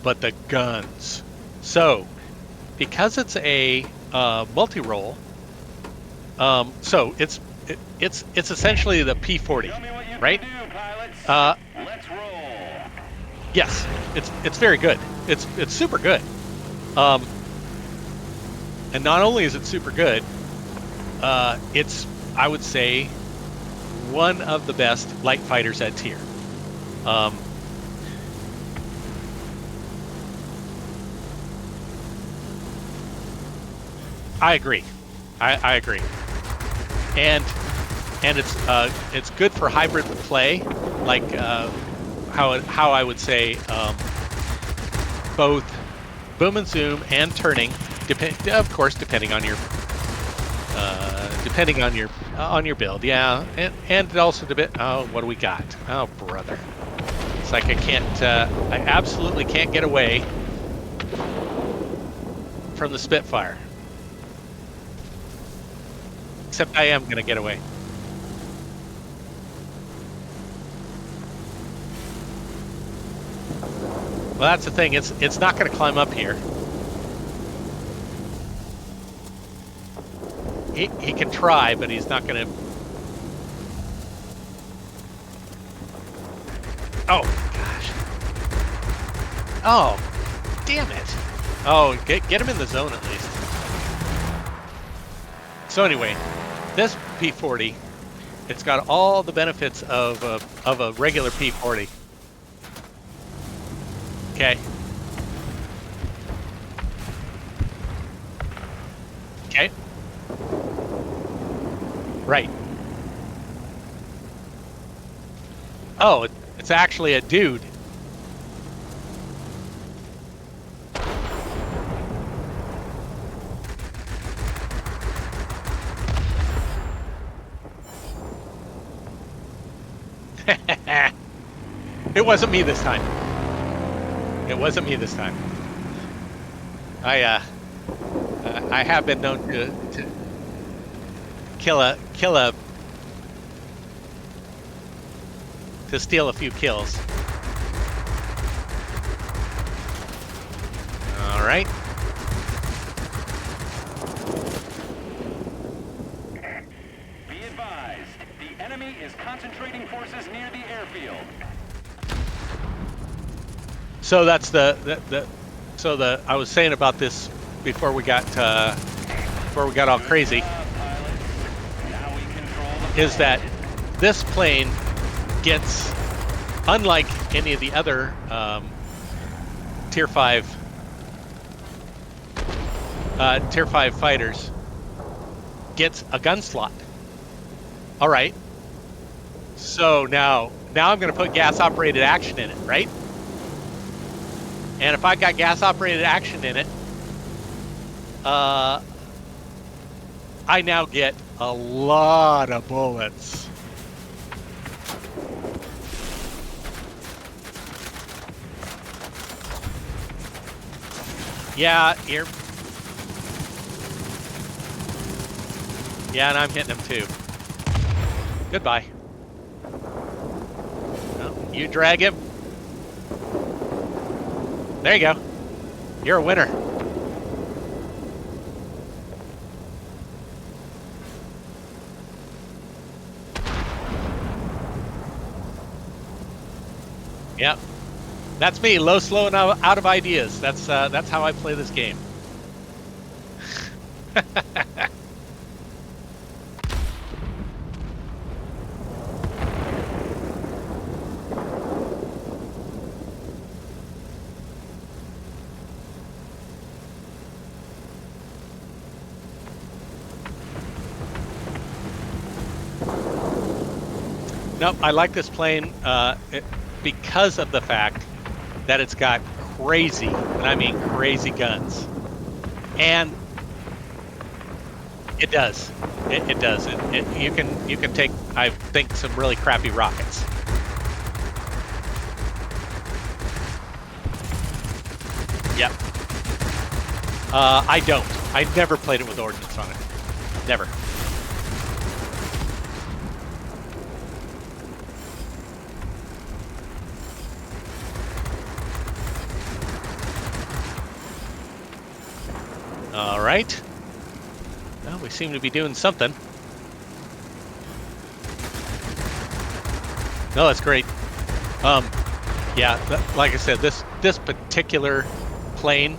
but the guns. So, because it's a multi-role, so it's essentially the P40, right? Let's roll. Yes, it's very good. It's super good. And not only is it super good, it's, I would say, one of the best light fighters at tier. I agree. I agree. And it's good for hybrid play, like how I would say both boom and zoom and turning, of course depending on your build, yeah, and it also depends. Oh, what do we got? Oh, brother, it's like I absolutely can't get away from the Spitfire. Except I am going to get away. Well, that's the thing. It's not going to climb up here. He can try, but he's not going to. Oh gosh. Oh, damn it. Oh, get him in the zone at least. So anyway, this P40, it's got all the benefits of a regular P40. Okay. Okay. Right. Oh, it's actually a dude. It wasn't me this time. It wasn't me this time. I have been known to to steal a few kills. All right. Be advised, the enemy is concentrating forces near the airfield. So that's I was saying about this before we got all crazy, is that this plane gets, unlike any of the other tier 5 fighters, gets a gun slot. All right. So now I'm going to put gas operated action in it, right? And if I got gas operated action in it, I now get a lot of bullets. Yeah, here. Yeah, and I'm hitting him too. Goodbye. Oh, you drag him. There you go. You're a winner. Yep. That's me, low, slow, and out of ideas. That's how I play this game. Nope, I like this plane because of the fact that it's got crazy, and I mean crazy guns. And it does. It does. You can take, I think, some really crappy rockets. Yep. I don't. I never played it with ordnance on it. Never. All right. Well, we seem to be doing something. No, that's great. Yeah, like I said, this particular plane,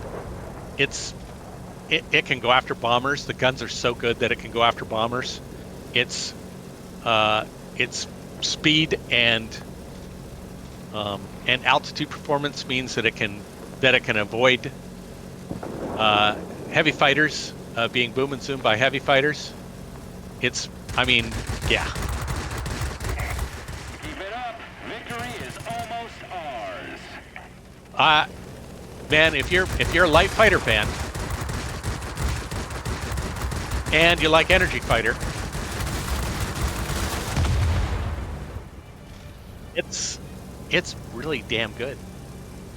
it can go after bombers. The guns are so good that it can go after bombers. It's its speed and altitude performance means that it can avoid heavy fighters being boom and zoom by heavy fighters. I mean, yeah. Keep it up. Victory is almost ours. Man, if you're a light fighter fan and you like energy fighter, it's really damn good.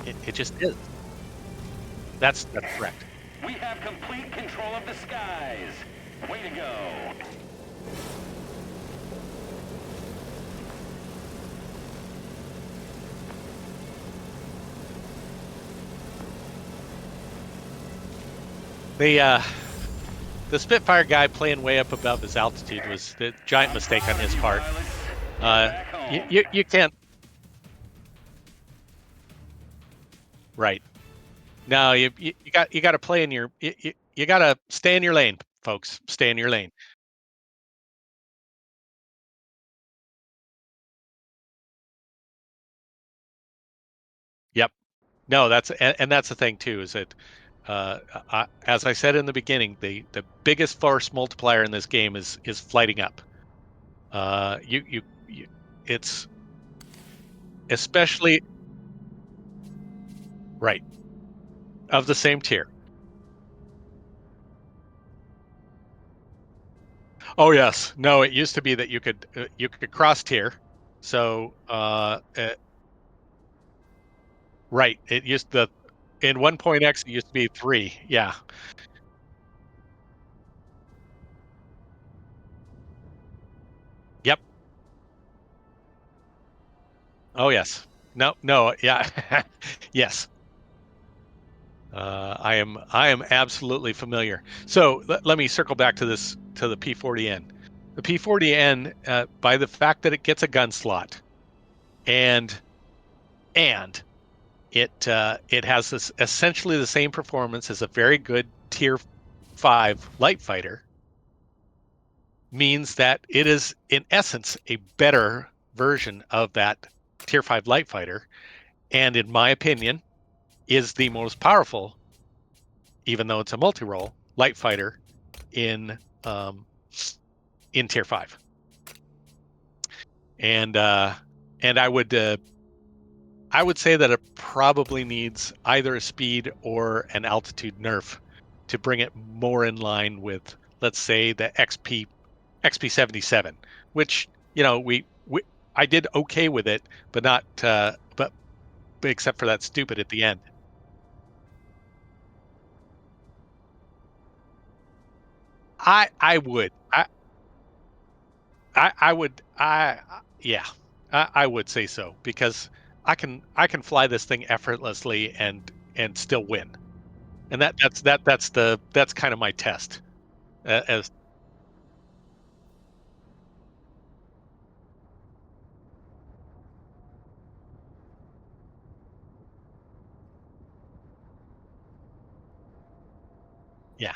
It just is. That's correct. We have complete control of the skies. Way to go. The the Spitfire guy playing way up above his altitude was the giant mistake on his part. Back home. You can't. Right. No, you got to play in your you got to stay in your lane, folks. Stay in your lane. Yep. No, and that's the thing too is that as I said in the beginning, the biggest force multiplier in this game is flighting up. You it's especially right of the same tier. Oh yes, no, it used to be that you could cross tier. So right, it used the in 1.x it used to be 3. Yeah. Yep. Oh yes. No, no, yeah. Yes. I am absolutely familiar. So let me circle back to the P40N. The P40N, by the fact that it gets a gun slot, and it has this essentially the same performance as a very good Tier 5 light fighter, means that it is in essence a better version of that Tier 5 light fighter, and in my opinion, is the most powerful, even though it's a multi-role light fighter in um, in Tier 5. And I would say that it probably needs either a speed or an altitude nerf to bring it more in line with, let's say, the XP77, which we I did okay with it, but not but except for that stupid at the end. I would I would yeah, I would say so because I can fly this thing effortlessly and still win. And that's kind of my test. As Yeah,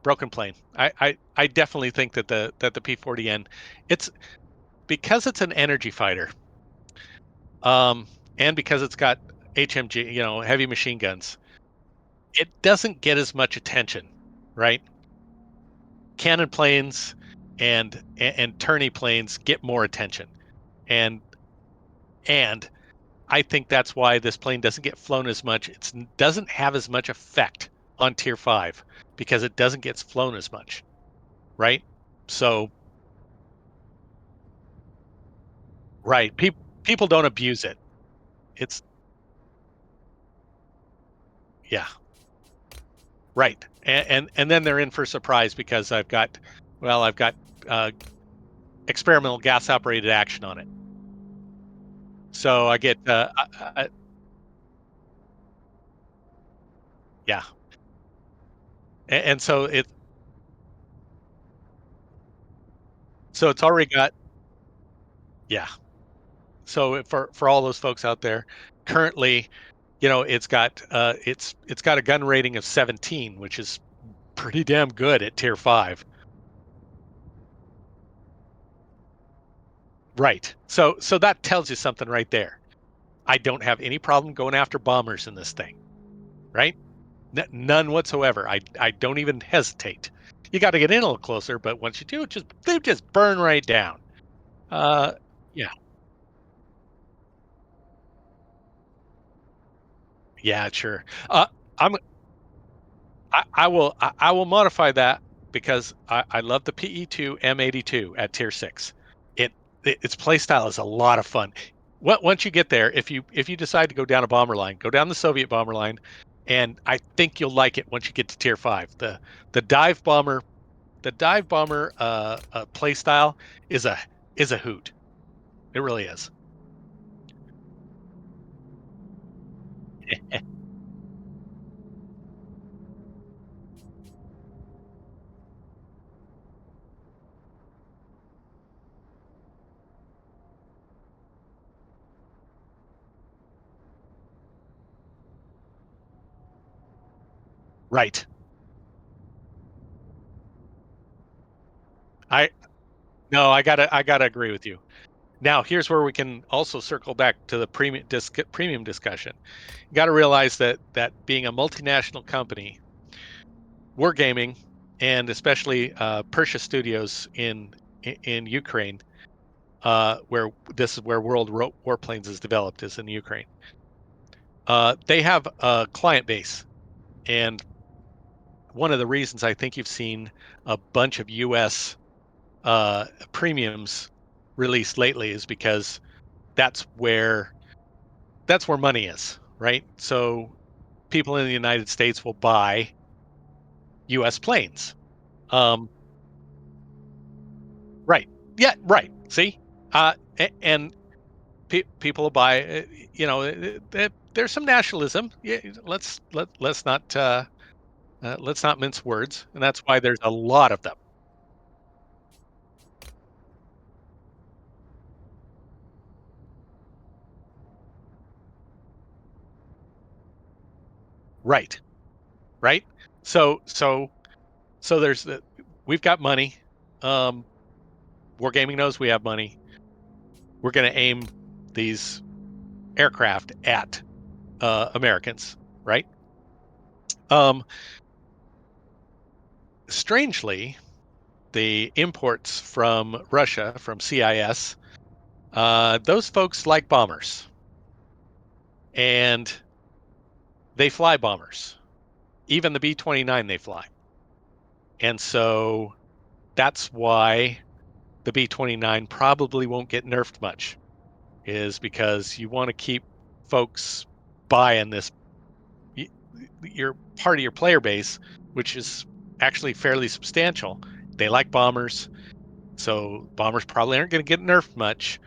broken plane. I definitely think that the P40N, it's because it's an energy fighter, um, and because it's got HMG, heavy machine guns. It doesn't get as much attention, right? Cannon planes and tourney planes get more attention, and and I think that's why this plane doesn't get flown as much. It doesn't have as much effect on Tier 5 because it doesn't get flown as much, right? So, right, people don't abuse it. It's Yeah, right, and then they're in for a surprise because I've got uh, experimental gas operated action on it. So I get yeah, and so it's already got yeah. So for all those folks out there, currently, it's got a gun rating of 17, which is pretty damn good at Tier 5. Right. So that tells you something right there. I don't have any problem going after bombers in this thing, right? None whatsoever. I don't even hesitate. You got to get in a little closer, but once you do, just they just burn right down. Uh, yeah, yeah, sure. I'm I will modify that because I love the PE2 M82 at tier 6. It, its play style is a lot of fun. Once you get there, if you decide to go down a bomber line, go down the Soviet bomber line, and I think you'll like it once you get to tier 5. The dive bomber play style is a hoot. It really is. Right. I no, I gotta agree with you. Now, here's where we can also circle back to the premium discussion. You got to realize that being a multinational company, Wargaming, and especially Persia Studios in Ukraine, where this is where Warplanes is developed, is in Ukraine. They have a client base, and one of the reasons I think you've seen a bunch of U.S. Premiums released lately is because that's where that's where money is, right? So people in the United States will buy U.S. planes. Um, right. Yeah. Right. See, and people will buy. You know, there's some nationalism. Yeah, let's not mince words, and that's why there's a lot of them. Right. Right. So so there's the we've got money. Um, Wargaming knows we have money. We're going to aim these aircraft at Americans, right? Um, Strangely, the imports from Russia, from CIS, those folks like bombers and they fly bombers. Even the B-29 they fly. And so that's why the B-29 probably won't get nerfed much, is because you want to keep folks buying this, your part of your player base, which is actually fairly substantial. They like bombers, so bombers probably aren't going to get nerfed much.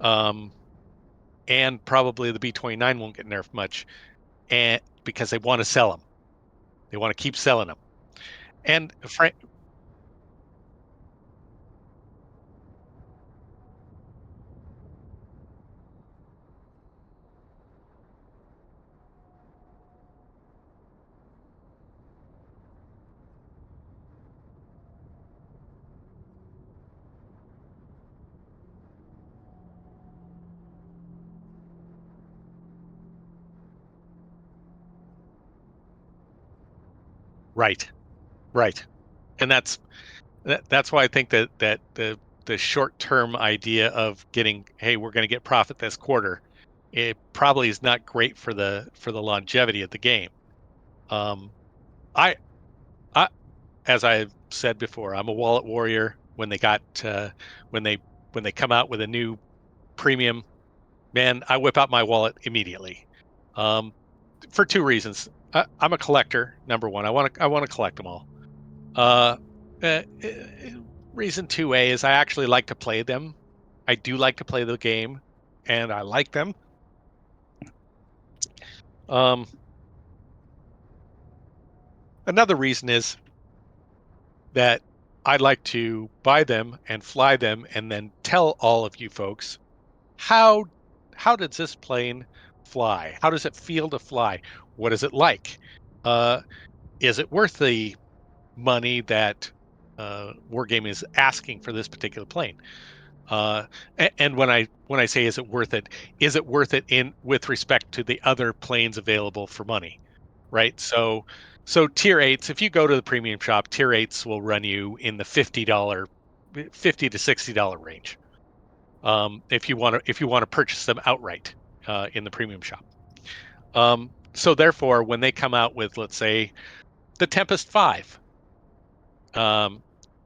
Um, and probably the B-29 won't get nerfed much, and because they want to sell them, they want to keep selling them. And right, right, and that's why I think that the short term idea of getting, hey, we're going to get profit this quarter, it probably is not great for the longevity of the game. Um, I I as I've said before, I'm a wallet warrior. When they when they come out with a new premium, man, I whip out my wallet immediately. Um, for two reasons. I'm a collector. Number one, I want to collect them all. Uh, uh, uh, Reason 2A is I actually like to play them. I do like to play the game, and I like them. Um, Another reason is that I like to buy them and fly them, and then tell all of you folks how does this plane fly? How does it feel to fly? What is it like? Uh, is it worth the money that Wargaming is asking for this particular plane? And when I say is it worth it in with respect to the other planes available for money, right? So tier eights, if you go to the premium shop, tier eights will run you in the $50 to $60 range. If you want to purchase them outright in the premium shop. So therefore, when they come out with, let's say, the Tempest 5, um,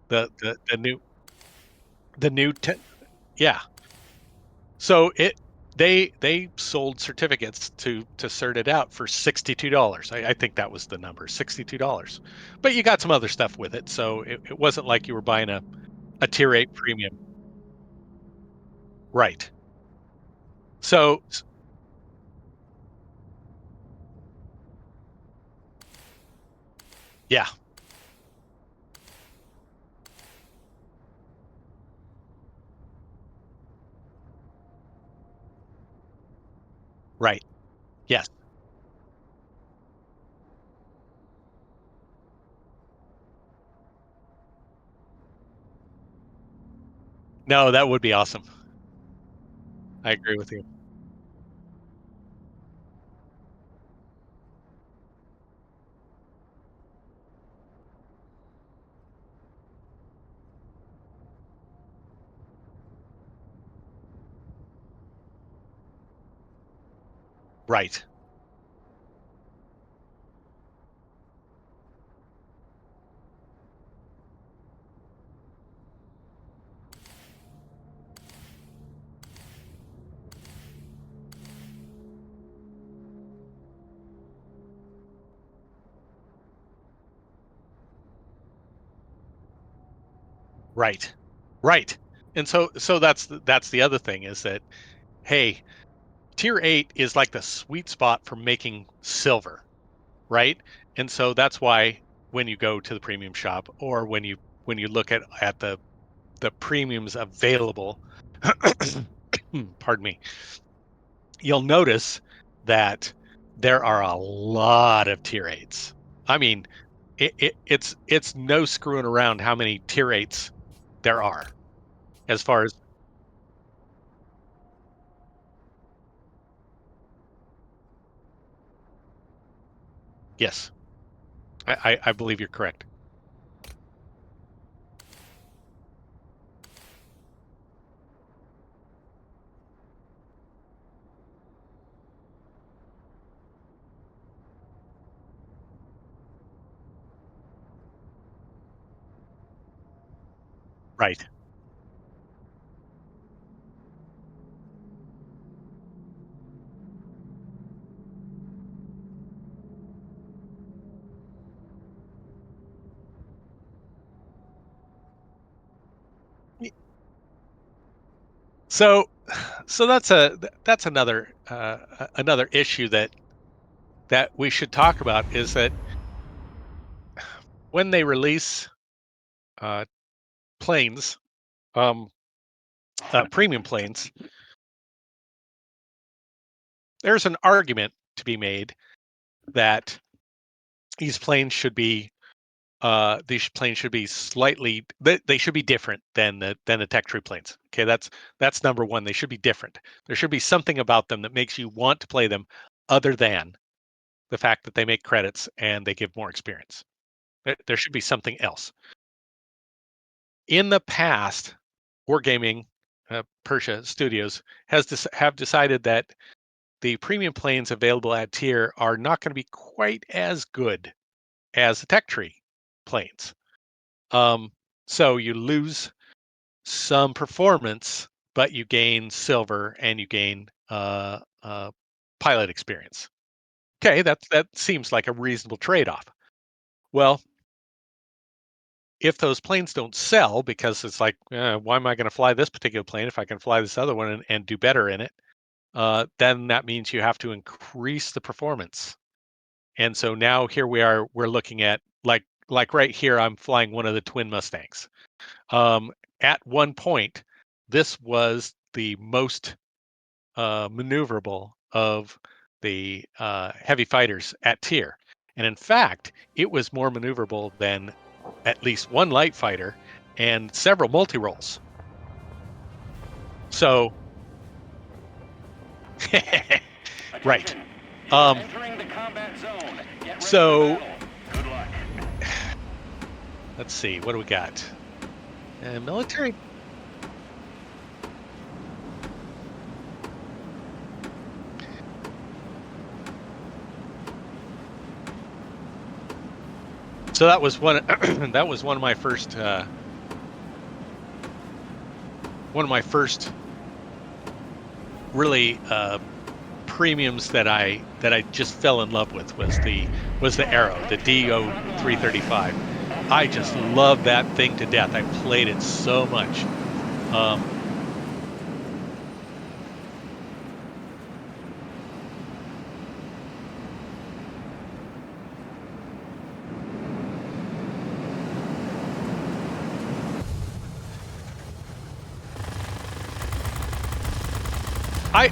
the new yeah. So they sold certificates to cert it out for $62. I think that was the number, $62. But you got some other stuff with it, so it wasn't like you were buying a tier eight premium. Right. Yeah, right. Yes. No, that would be awesome. I agree with you. Right. Right. Right. And so that's the other thing is that, hey, tier 8 is like the sweet spot for making silver, right? And so that's why when you go to the premium shop or when you look at the premiums available, pardon me, you'll notice that there are a lot of tier 8s. I mean, it's no screwing around how many tier 8s there are as far as yes, I believe you're correct. Right. So so that's another issue that we should talk about is that when they release uh, planes, um, premium planes, there's an argument to be made that these planes should be they should be different than the tech tree planes. Okay, that's number one. They should be different. There should be something about them that makes you want to play them, other than the fact that they make credits and they give more experience. There should be something else. In the past, Wargaming, Persia Studios have decided that the premium planes available at tier are not going to be quite as good as the tech tree planes. Um, so you lose some performance, but you gain silver and you gain pilot experience. Okay, that seems like a reasonable trade-off. Well, if those planes don't sell because it's like, why am I going to fly this particular plane if I can fly this other one and do better in it? Then that means you have to increase the performance. And so now here we are, we're looking at like right here, I'm flying one of the twin Mustangs. Um, at one point, this was the most maneuverable of the heavy fighters at tier. And in fact, it was more maneuverable than at least one light fighter and several multi rolls. So, right. Attention. You are Um, entering the combat zone. Get ready so for battle. Good luck. let's see. What do we got? Military. So that was one. That was one of my first. One of my first really premiums that I just fell in love with was the Arrow, the DO 335. I just love that thing to death. I played it so much. I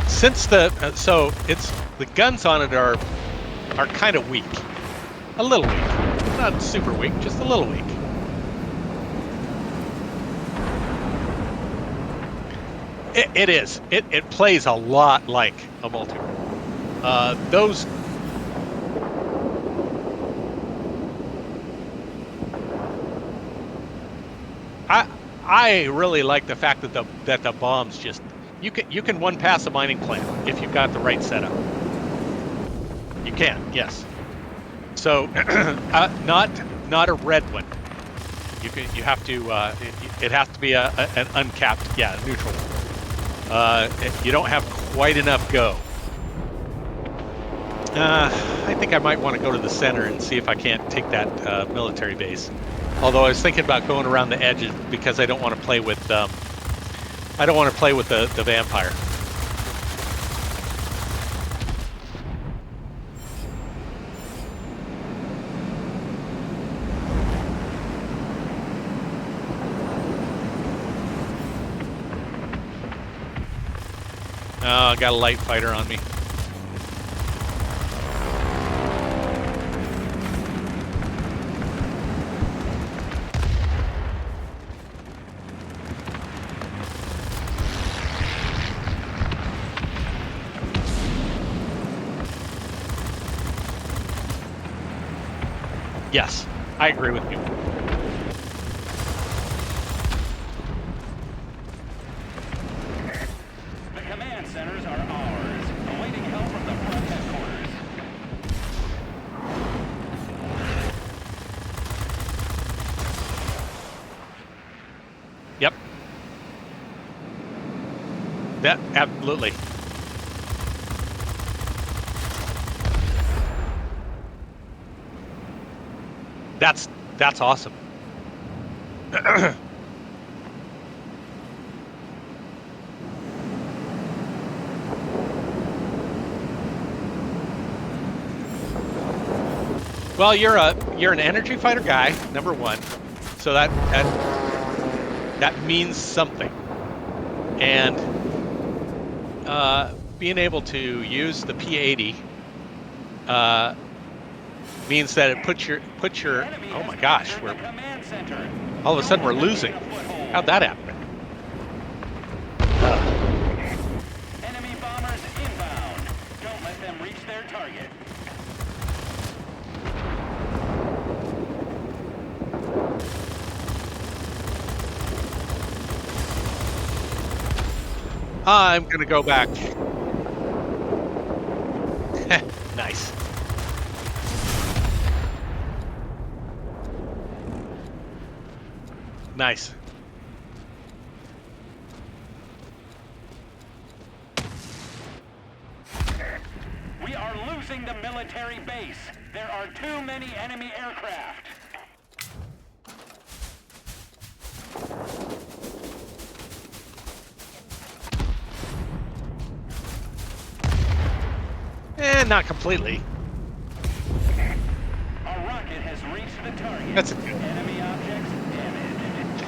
since the so it's the guns on it are kind of weak, a little weak, not super weak, just a little weak. It is. It plays a lot like a multiplayer. Those. I really like the fact that the bombs just you can one pass a mining plant if you've got the right setup. You can, yes. So not a red one. You have to it has to be an uncapped, yeah, neutral one. You don't have quite enough go. I think I might want to go to the center and see if I can't take that military base. Although I was thinking about going around the edges because I don't want to play with the vampire. Oh, I got a light fighter on me. Yes, I agree with you. The command centers are ours, awaiting help from the front headquarters. Yep. That absolutely. That's awesome. Well, you're an energy fighter guy, number one, so that means something, and being able to use the P80 means that it puts your oh my gosh, we're all of a sudden we're losing. How'd that happen? Enemy bombers inbound. Don't let them reach their target. I'm gonna go back. Nice. Nice. We are losing the military base. There are too many enemy aircraft. Not completely. A rocket has reached the target. That's enemy objects damaged.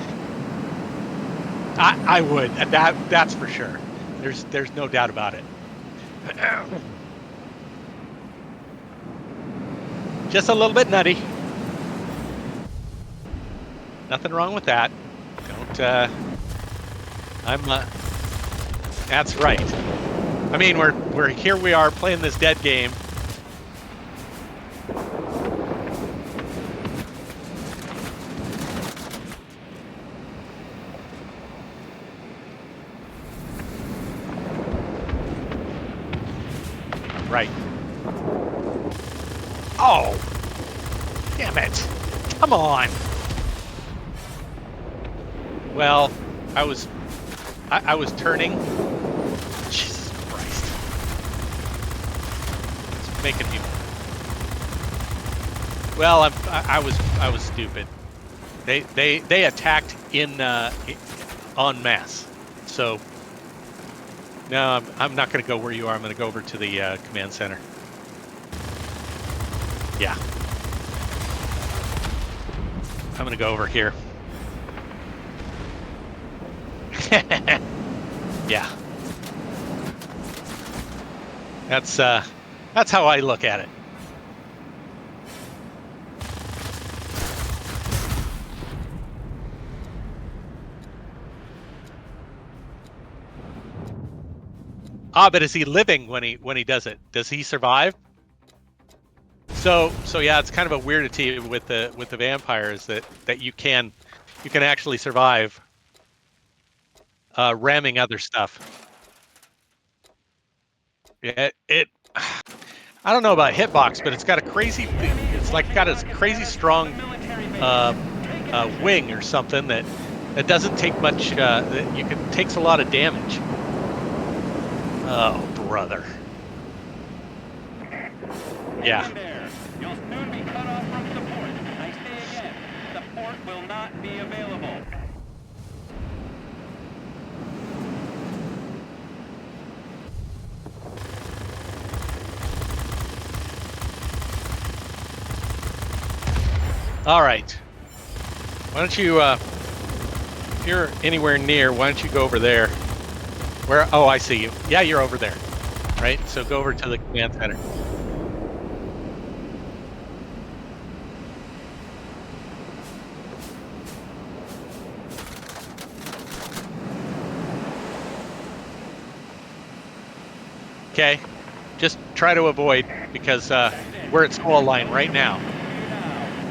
I would. That's for sure. There's no doubt about it. Just a little bit nutty. Nothing wrong with that. I'm. That's right. I mean, we're here. We are playing this dead game. Right. Oh, damn it! Come on. Well, I was turning. Jesus Christ! It's making me. Well, I was stupid. They attacked in en masse. So no, I'm not going to go where you are. I'm going to go over to the command center. Yeah. I'm going to go over here. Yeah. That's how I look at it. Ah, but is he living when he does it? Does he survive? So yeah, it's kind of a weirdity with the vampires that you can actually survive ramming other stuff. Yeah, I don't know about hitbox, but it's got a crazy. It's like got a crazy strong wing or something that doesn't take much. That takes a lot of damage. Oh, brother. Yeah. You'll soon be cut off from support. I say again, support will not be available. All right. Why don't you, if you're anywhere near, why don't you go over there? Where? Oh, I see you. Yeah, you're over there. Right. So go over to the command center. Okay. Just try to avoid because we're at squall line right now.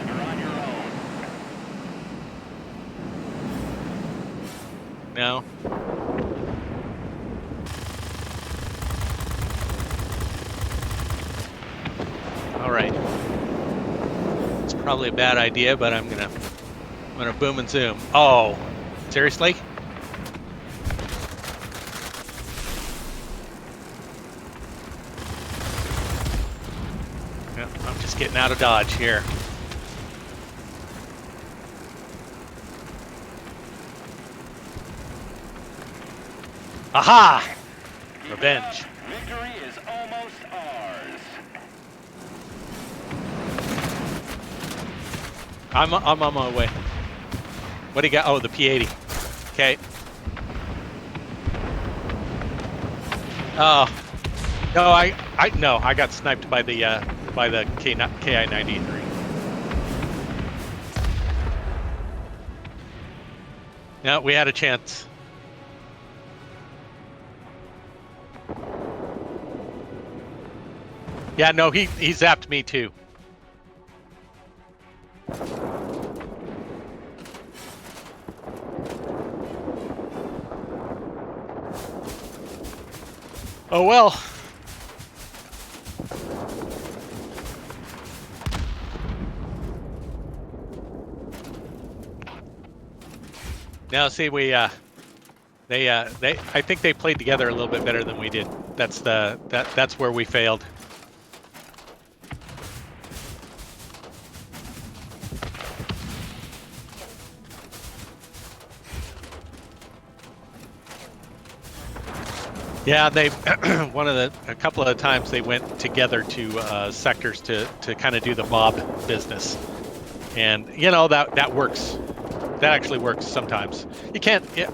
You're on your own. No. All right. It's probably a bad idea, but I'm gonna boom and zoom. Oh, seriously? Yeah, I'm just getting out of dodge here. Aha! Revenge. Victory is almost ours. I'm on my way. What do you got? Oh, the P80. Okay. Oh. No, I got sniped by the KI-93. Yeah, we had a chance. Yeah, no, he zapped me too. Oh well. Now see, I think they played together a little bit better than we did. That's where we failed. Yeah, they a couple of times they went together to sectors to kind of do the mob business, and you know that works. That actually works sometimes. You can't. Yeah.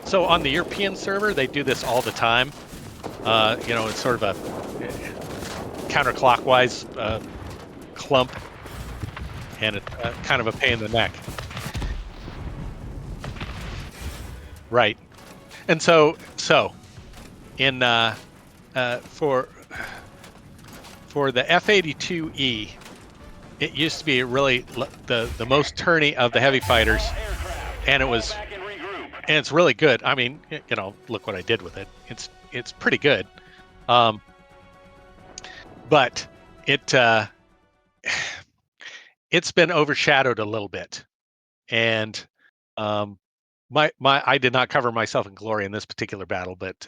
So on the European server, they do this all the time. You know, it's sort of a counterclockwise clump, and it's kind of a pain in the neck. Right. And so in uh, for for the F-82E, it used to be really the most turny of the heavy fighters, All aircraft, and it fall was back and regroup. and it's really good. I mean, look what I did with it. It's pretty good. Um, but it it's been overshadowed a little bit, and um, my I did not cover myself in glory in this particular battle, but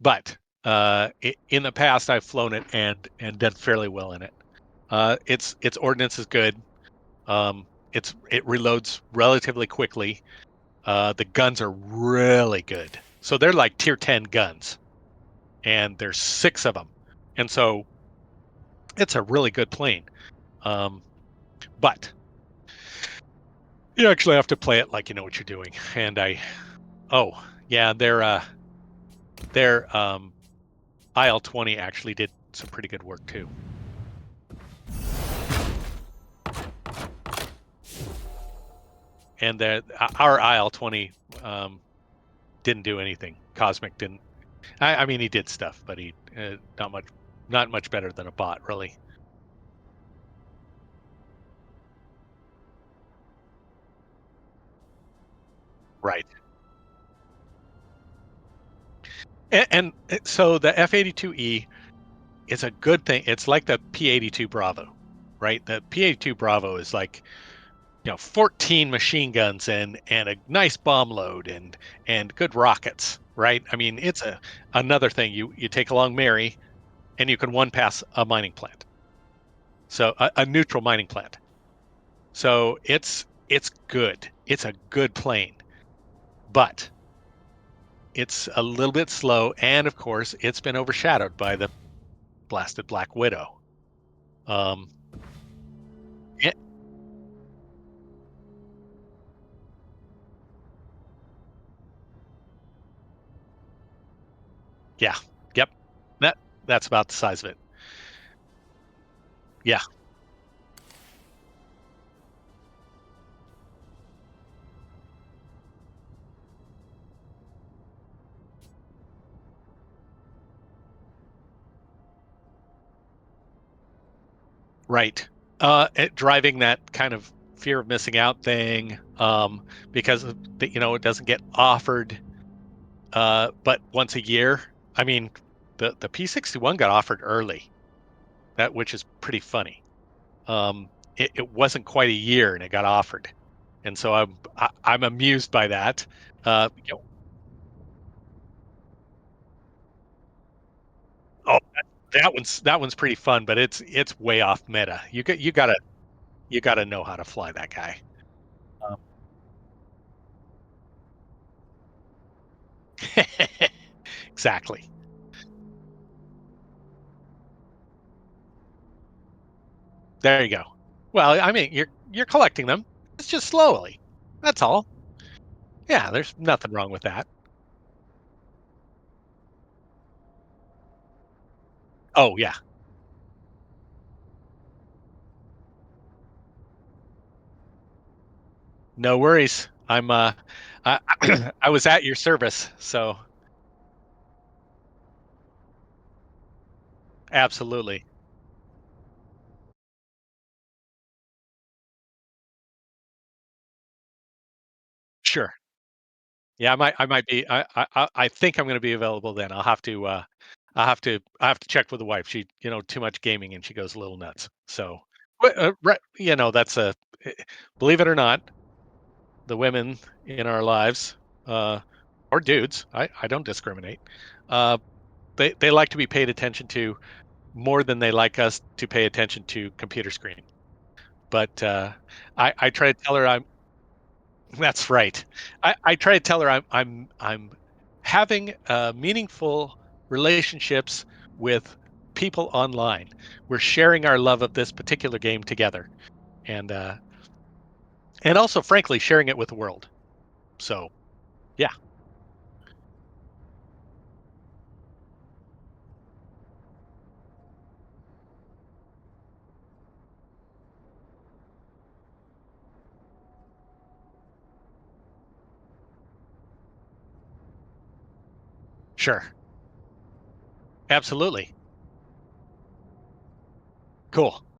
but in the past I've flown it and done fairly well in it. Its ordnance is good. It reloads relatively quickly. The guns are really good, so they're like tier 10 guns, and there's six of them, and so it's a really good plane. Um, but you actually have to play it like you know what you're doing. And oh yeah, their IL-20 actually did some pretty good work too. And our IL-20 didn't do anything. Cosmic didn't. I mean, he did stuff, but he not much better than a bot, really. Right. And so the F-82E is a good thing. It's like the P-82 Bravo, right? The P-82 Bravo is like 14 machine guns and a nice bomb load and good rockets, right? I mean, it's another thing. You take along Mary, and you can one pass a mining plant, so a neutral mining plant. So it's good. It's a good plane, but it's a little bit slow, and of course, it's been overshadowed by the blasted Black Widow. Um, yeah, yeah, yep. That's about the size of it. Yeah, right. Driving that kind of fear of missing out thing, because it doesn't get offered, but once a year. I mean, the P61 got offered early, that which is pretty funny. It wasn't quite a year and it got offered, and so I'm amused by that. You know, oh, that one's pretty fun, but it's way off meta. You gotta know how to fly that guy. Um, exactly. There you go. Well, I mean, you're collecting them. It's just slowly. That's all. Yeah, there's nothing wrong with that. Oh yeah, no worries. I, I was at your service, so absolutely. Sure. Yeah, I might be. I think I'm going to be available then. I have to check with the wife. She, too much gaming and she goes a little nuts. So, that's eh, believe it or not, the women in our lives, uh, or dudes, I don't discriminate. Uh, they like to be paid attention to more than they like us to pay attention to computer screen. But I try to tell her that's right. I try to tell her I'm having meaningful relationships with people online. We're sharing our love of this particular game together, and also, frankly, sharing it with the world. So yeah, Sure. Absolutely. Cool.